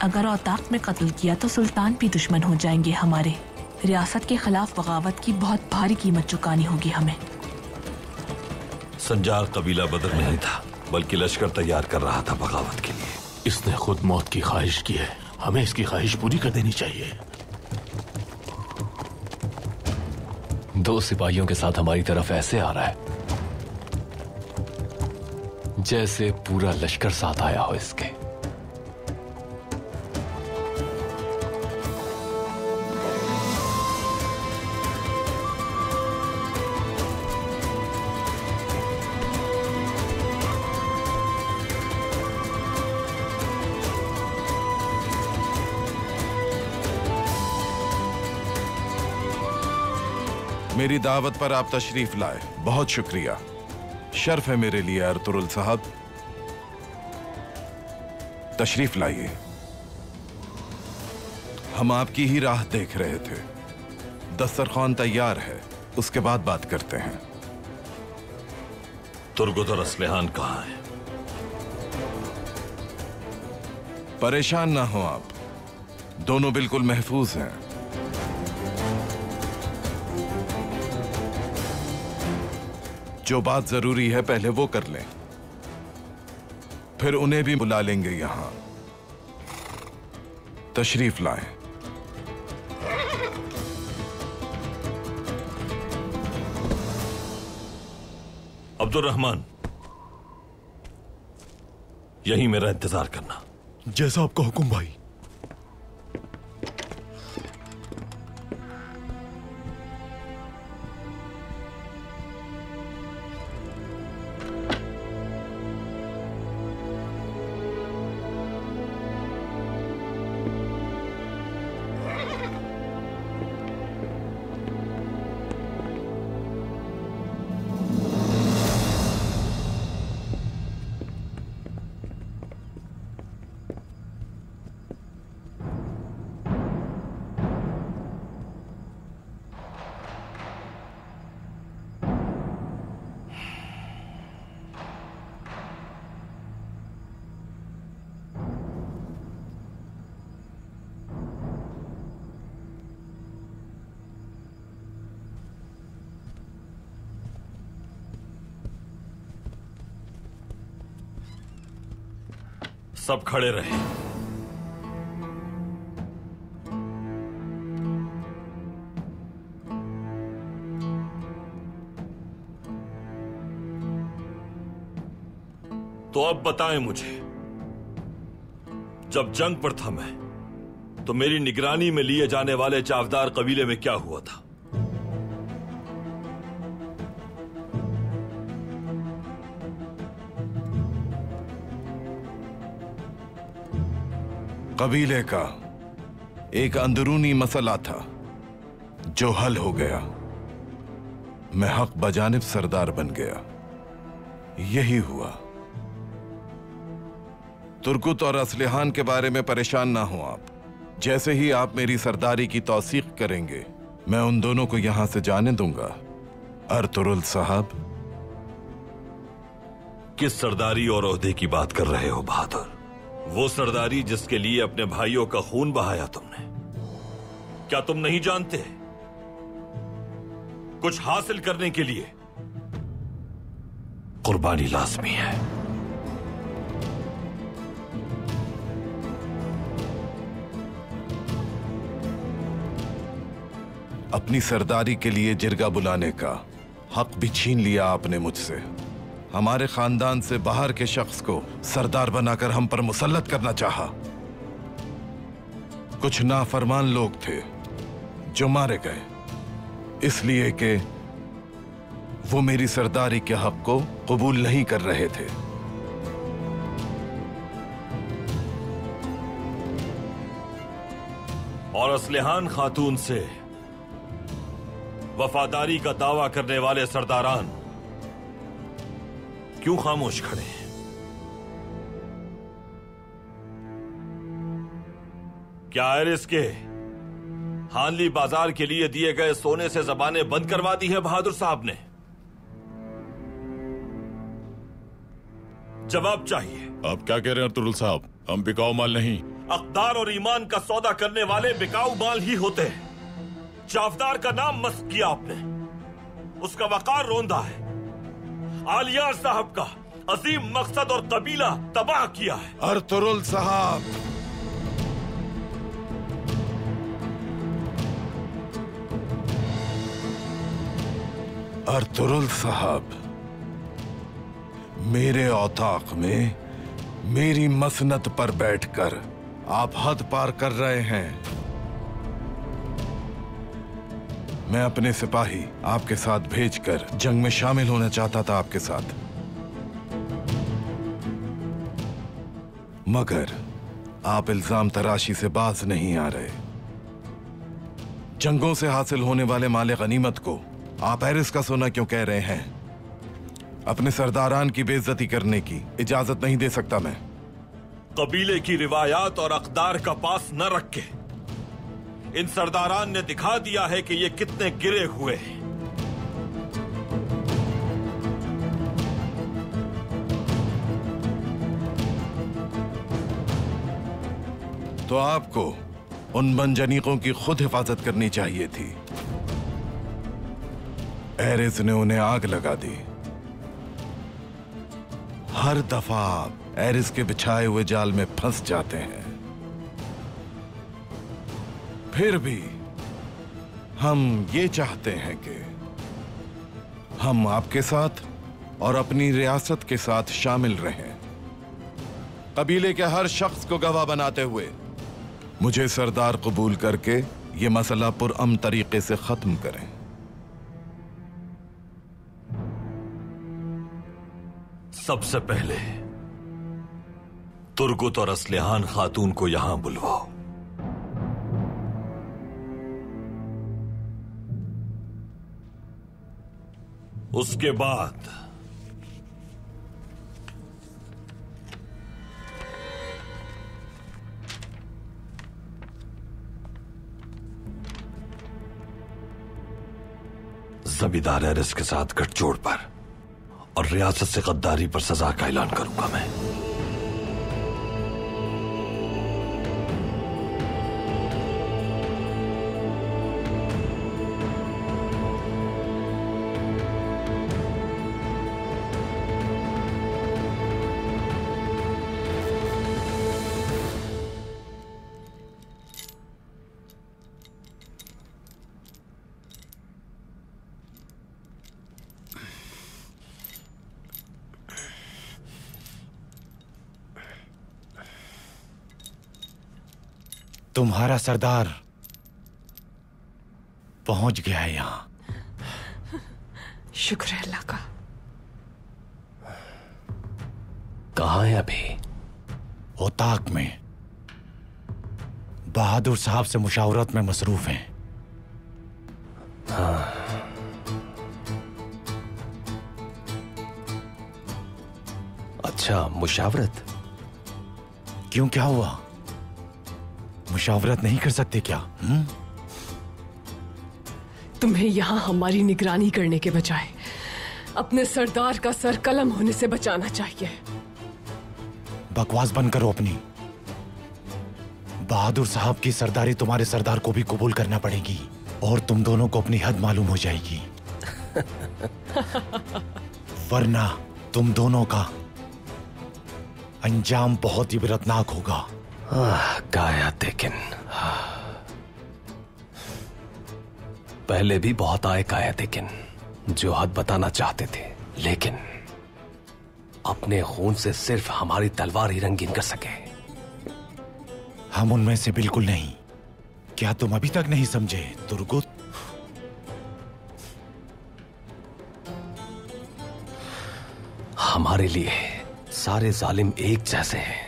अगर औताक में कत्ल किया तो सुल्तान भी दुश्मन हो जाएंगे हमारे। रियासत के खिलाफ बगावत की बहुत भारी कीमत चुकानी होगी हमें। संजार कबीला बदर नहीं था, बल्कि लश्कर तैयार कर रहा था बगावत के लिए। इसने खुद मौत की ख्वाहिश की है, हमें इसकी ख्वाहिश पूरी कर देनी चाहिए। 2 सिपाहियों के साथ हमारी तरफ ऐसे आ रहा है जैसे पूरा लश्कर साथ आया हो इसके। मेरी दावत पर आप तशरीफ लाए, बहुत शुक्रिया। शर्फ है मेरे लिए अर्तुरुल साहब। तशरीफ लाइए। हम आपकी ही राह देख रहे थे। दस्तरखान तैयार है, उसके बाद बात करते हैं। तुर्गुत और असलहान कहाँ है? परेशान ना हो आप, दोनों बिल्कुल महफूज हैं। जो बात जरूरी है पहले वो कर लें, फिर उन्हें भी बुला लेंगे यहां। तशरीफ लाएं। अब्दुर्रहमान, यही मेरा इंतजार करना। जैसा आपका हुक्म भाई। सब खड़े रहे। तो अब बताएं मुझे, जब जंग पर था मैं, तो मेरी निगरानी में लिए जाने वाले चावदार कबीले में क्या हुआ था? कबीले का एक अंदरूनी मसला था जो हल हो गया। मैं हक बजानिब सरदार बन गया। यही हुआ। तुर्कुत और असलहान के बारे में परेशान ना हो आप। जैसे ही आप मेरी सरदारी की तौसीक करेंगे, मैं उन दोनों को यहां से जाने दूंगा। अर्तुरुल साहब, किस सरदारी और ओहदे की बात कर रहे हो बहादुर? वो सरदारी जिसके लिए अपने भाइयों का खून बहाया तुमने। क्या तुम नहीं जानते, कुछ हासिल करने के लिए कुर्बानी लाजमी है। अपनी सरदारी के लिए जिरगा बुलाने का हक भी छीन लिया आपने मुझसे। हमारे खानदान से बाहर के शख्स को सरदार बनाकर हम पर मुसल्लत करना चाहा। कुछ नाफरमान लोग थे जो मारे गए, इसलिए कि वो मेरी सरदारी के हक को कबूल नहीं कर रहे थे। और असलहान खातून से वफादारी का दावा करने वाले सरदारान क्यों खामोश खड़े हैं? क्या आयरिस के हानली बाजार के लिए दिए गए सोने से जबानें बंद करवा दी है बहादुर साहब ने? जवाब चाहिए। आप क्या कह रहे हैं अर्तुरुल साहब? हम बिकाऊ माल नहीं। अक़दार और ईमान का सौदा करने वाले बिकाऊ माल ही होते हैं। चावदार का नाम मस्क किया आपने, उसका वकार रोंदा है। आलियार साहब का अजीम मकसद और कबीला तबाह किया है। अर्तुरुल साहब, अर्तुरुल साहब, मेरे औताक में मेरी मसनत पर बैठकर आप हद पार कर रहे हैं। मैं अपने सिपाही आपके साथ भेजकर जंग में शामिल होना चाहता था आपके साथ, मगर आप इल्जाम तराशी से बाज नहीं आ रहे। जंगों से हासिल होने वाले माले गनीमत को आप एरिस का सोना क्यों कह रहे हैं? अपने सरदारान की बेइज्जती करने की इजाजत नहीं दे सकता मैं। कबीले की रिवायात और अकदार का पास न रख के इन सरदारान ने दिखा दिया है कि ये कितने गिरे हुए हैं। तो आपको उन मंजनीकों की खुद हिफाजत करनी चाहिए थी। एरिस ने उन्हें आग लगा दी। हर दफा आप एरिस के बिछाए हुए जाल में फंस जाते हैं। फिर भी हम ये चाहते हैं कि हम आपके साथ और अपनी रियासत के साथ शामिल रहें। कबीले के हर शख्स को गवाह बनाते हुए मुझे सरदार कबूल करके ये मसला पुरअमन तरीके से खत्म करें। सबसे पहले तुर्गुत और असलिहान खातून को यहां बुलवाओ। उसके बाद जमींदार एरिस के साथ गठजोड़ पर और रियासत से गद्दारी पर सजा का ऐलान करूंगा मैं। तुम्हारा सरदार पहुंच गया है यहां। शुक्र है अल्लाह का। कहां है अभी? ओताक में बहादुर साहब से मुशावरत में मसरूफ हैं। हाँ। अच्छा, मुशावरत? क्यों, क्या हुआ? मुशावरत नहीं कर सकते क्या? तुम्हें यहां हमारी निगरानी करने के बजाय अपने सरदार का सर कलम होने से बचाना चाहिए। बकवास बंद करो अपनी। बहादुर साहब की सरदारी तुम्हारे सरदार को भी कबूल करना पड़ेगी और तुम दोनों को अपनी हद मालूम हो जाएगी। वरना तुम दोनों का अंजाम बहुत इबरतनाक होगा। गाया लेकिन पहले भी बहुत आए गाया लेकिन जो हद बताना चाहते थे, लेकिन अपने खून से सिर्फ हमारी तलवार ही रंगीन कर सके। हम उनमें से बिल्कुल नहीं। क्या तुम अभी तक नहीं समझे तुर्गुत? हमारे लिए सारे जालिम एक जैसे हैं।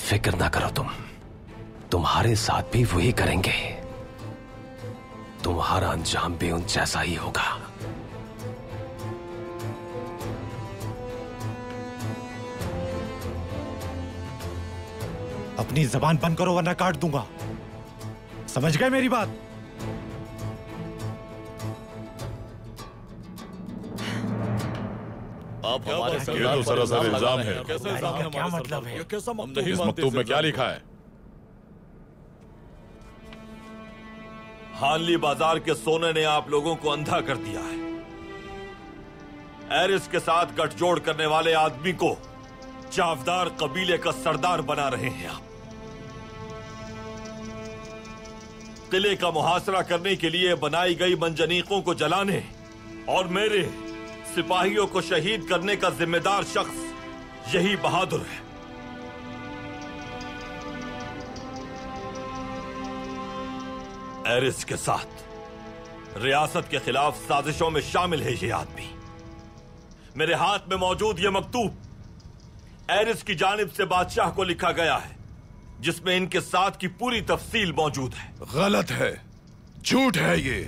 फिक्र ना करो तुम, तुम्हारे साथ भी वही करेंगे। तुम्हारा अंजाम भी उन जैसा ही होगा। अपनी जबान बंद करो वरना काट दूंगा। समझ गए मेरी बात? आप हमारे सरदार पर सरासर इल्जाम है। कैसे इल्जाम है? क्या मतलब है? इस मकतूब में क्या लिखा है? हानली बाजार के सोने ने आप लोगों को अंधा कर दिया है। एरिस के साथ गठजोड़ करने वाले आदमी को चावदार कबीले का सरदार बना रहे हैं आप। किले का मुहासरा करने के लिए बनाई गई मंजनीकों को जलाने और मेरे सिपाहियों को शहीद करने का जिम्मेदार शख्स यही बहादुर है। एरिस के साथ रियासत के खिलाफ साजिशों में शामिल है ये आदमी। मेरे हाथ में मौजूद ये मकतूब एरिस की जानिब से बादशाह को लिखा गया है, जिसमें इनके साथ की पूरी तफसील मौजूद है। गलत है, झूठ है ये।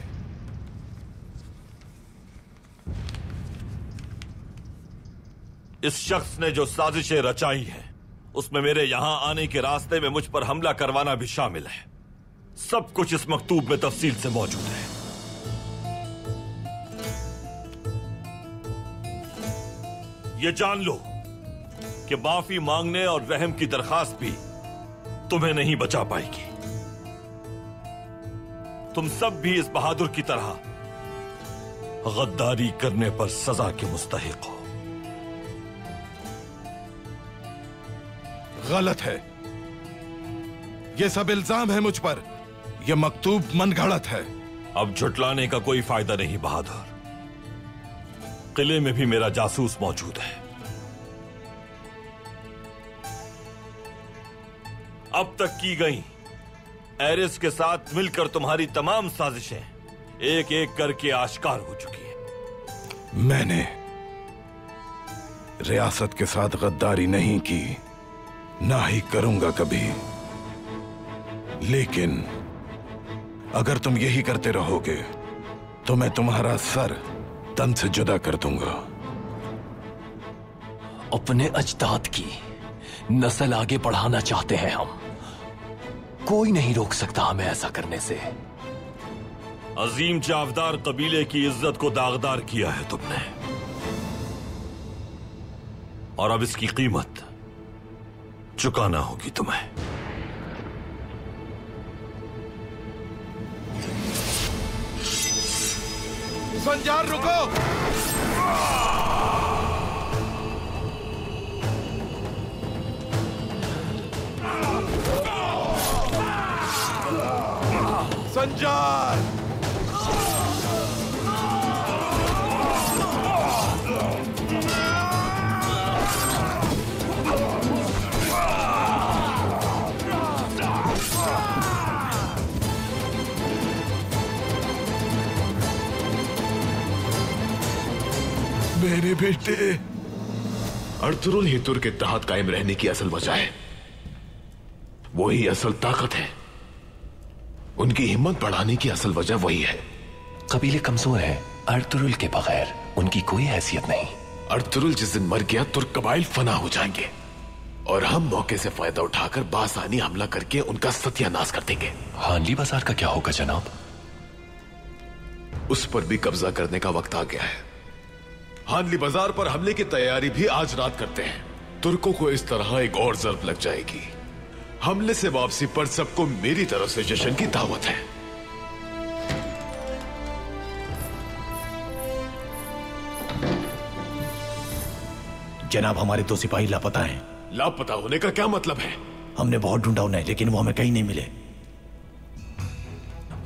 इस शख्स ने जो साजिशें रचाई हैं, उसमें मेरे यहां आने के रास्ते में मुझ पर हमला करवाना भी शामिल है। सब कुछ इस मकतूब में तफसील से मौजूद है। ये जान लो कि माफी मांगने और रहम की दरखास्त भी तुम्हें नहीं बचा पाएगी। तुम सब भी इस बहादुर की तरह गद्दारी करने पर सजा के मुस्तहिक हो। गलत है। ये सब इल्जाम है मुझ पर। यह मकतूब मनगढ़ंत है। अब झुटलाने का कोई फायदा नहीं बहादुर। किले में भी मेरा जासूस मौजूद है। अब तक की गई एरिस के साथ मिलकर तुम्हारी तमाम साजिशें एक एक करके आश्कार हो चुकी हैं। मैंने रियासत के साथ गद्दारी नहीं की, ना ही करूंगा कभी। लेकिन अगर तुम यही करते रहोगे तो मैं तुम्हारा सर तन से जुदा कर दूंगा। अपने अजदाद की नस्ल आगे बढ़ाना चाहते हैं हम। कोई नहीं रोक सकता हमें ऐसा करने से। अजीम जावदार कबीले की इज्जत को दागदार किया है तुमने, और अब इसकी कीमत चुकाना होगी तुम्हें। संजार रुको। संजार मेरे बेटे। अर्तुरुल ही तुर्क के तहत कायम रहने की असल वजह है। वही असल ताकत है। उनकी हिम्मत बढ़ाने की असल वजह वही है। कबीले कमजोर है। अर्तुरुल के बगैर उनकी कोई हैसियत नहीं। अर्तुरुल जिस दिन मर गया तुर्क कबाइल फना हो जाएंगे और हम मौके से फायदा उठाकर बासानी हमला करके उनका सत्यानाश कर देंगे। हानली बाजार का क्या होगा जनाब? उस पर भी कब्जा करने का वक्त आ गया है। हानली बाजार पर हमले की तैयारी भी आज रात करते हैं। तुर्कों को इस तरह एक और ज़र्ब लग जाएगी। हमले से वापसी पर सबको मेरी तरफ से जश्न की दावत है। जनाब, हमारे 2 सिपाही लापता हैं। लापता होने का क्या मतलब है? हमने बहुत ढूंढा उन्हें, लेकिन वो हमें कहीं नहीं मिले।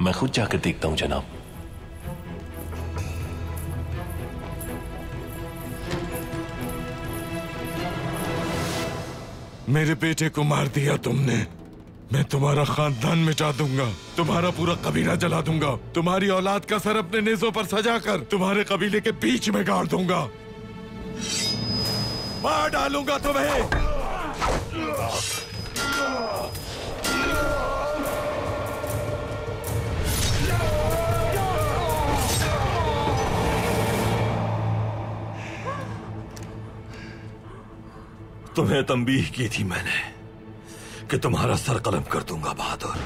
मैं खुद जाकर देखता हूं जनाब। मेरे बेटे को मार दिया तुमने। मैं तुम्हारा खानदान मिटा दूंगा, तुम्हारा पूरा कबीला जला दूंगा, तुम्हारी औलाद का सर अपने नेज़ों पर सजाकर तुम्हारे कबीले के बीच में गाड़ दूंगा, मार डालूंगा तुम्हें। तुम्हें तंबीह की थी मैंने कि तुम्हारा सर कलम कर दूंगा बहादुर।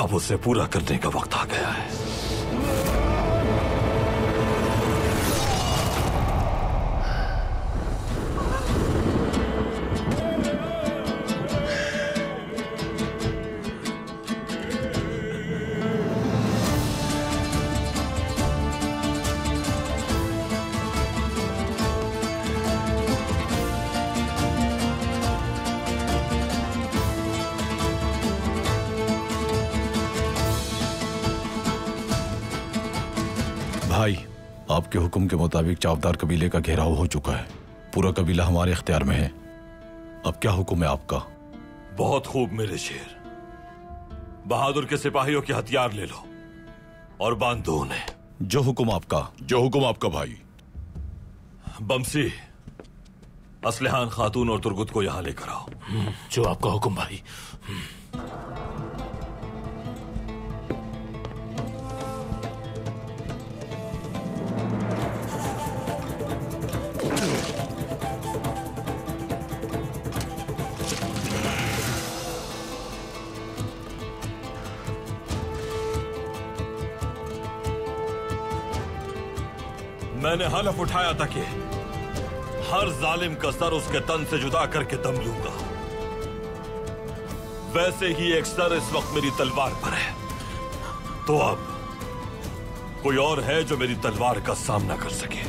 अब उसे पूरा करने का वक्त आ गया है। भाई, आपके हुक्म के मुताबिक चावदार कबीले का घेराव हो चुका है। पूरा कबीला हमारे इख्तियार में है। अब क्या हुक्म है आपका? बहुत खूब मेरे शेर। बहादुर के सिपाहियों के हथियार ले लो और बांध दो उन्हें। जो हुक्म आपका। जो हुक्म आपका भाई। बमसी, असलहान खातून और तुर्गुत को यहां लेकर आओ। जो आपका हुक्म भाई। मैंने हलफ उठाया था कि हर जालिम का सर उसके तन से जुदा करके दम लूंगा। वैसे ही एक सर इस वक्त मेरी तलवार पर है, तो अब कोई और है जो मेरी तलवार का सामना कर सके।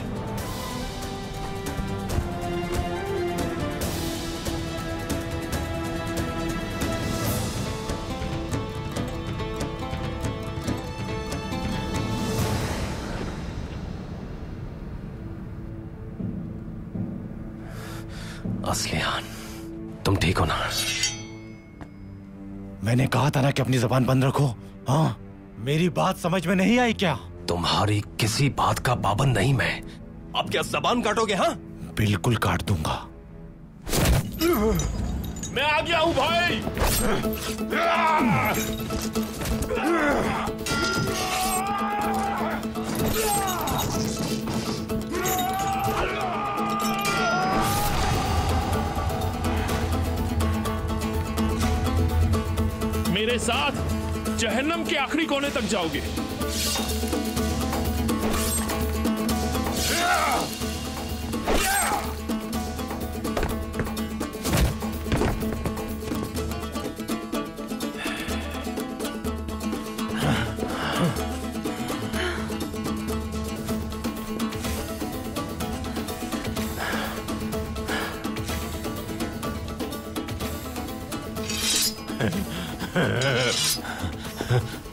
असलियान, तुम ठीक हो ना? मैंने कहा था ना कि अपनी जबान बंद रखो। हाँ, मेरी बात समझ में नहीं आई क्या? तुम्हारी किसी बात का पाबंद नहीं मैं। अब क्या जबान काटोगे? हाँ, बिल्कुल काट दूंगा। मैं आ गया हूं भाई। मेरे साथ जहन्नम के आखिरी कोने तक जाओगे।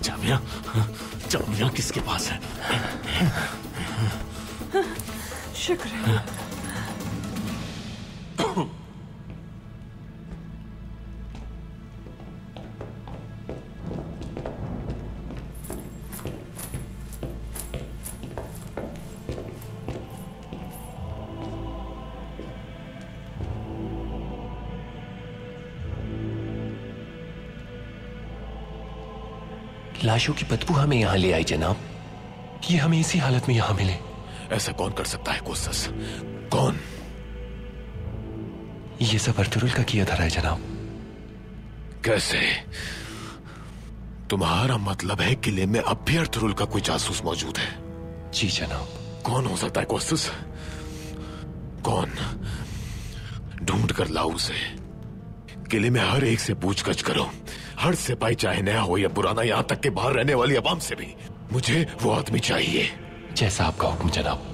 चाबियां, चाबियां किसके पास है? शुक्र है। लाशों की बदबू हमें यहाँ ले आई जनाब। ये हमें इसी हालत में यहाँ मिले। ऐसा कौन कर सकता है कोसस? कौन? ये सब अर्तुरुल का किया धरा है जनाब। कैसे? तुम्हारा मतलब है किले में अब भी अर्तुरुल का कोई जासूस मौजूद है? जी जनाब। कौन हो सकता है कोसस? कौन? ढूंढ कर लाओ उसे। किले में हर एक से पूछगछ करो। हर सिपाही चाहे नया हो या पुराना, यहां तक के बाहर रहने वाली अवाम से भी। मुझे वो आदमी चाहिए। जैसा आपका हुक्म जनाब।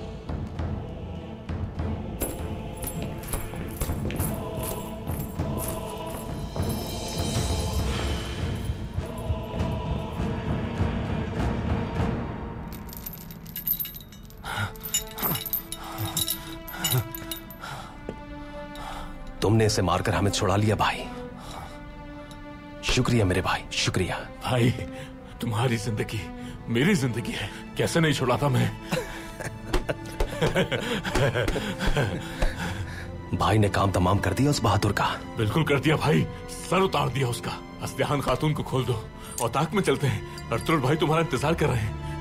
तुमने इसे मारकर हमें छुड़ा लिया भाई। शुक्रिया मेरे भाई, शुक्रिया। भाई, तुम्हारी जिंदगी मेरी जिंदगी है, कैसे नहीं छुड़ाता मैं। भाई ने काम तमाम कर दिया उस बहादुर का। बिल्कुल कर दिया भाई, सर उतार दिया उसका। असलिहान खातून को खोल दो और ताक में चलते हैं। अर्तुरुल भाई तुम्हारा इंतजार कर रहे हैं।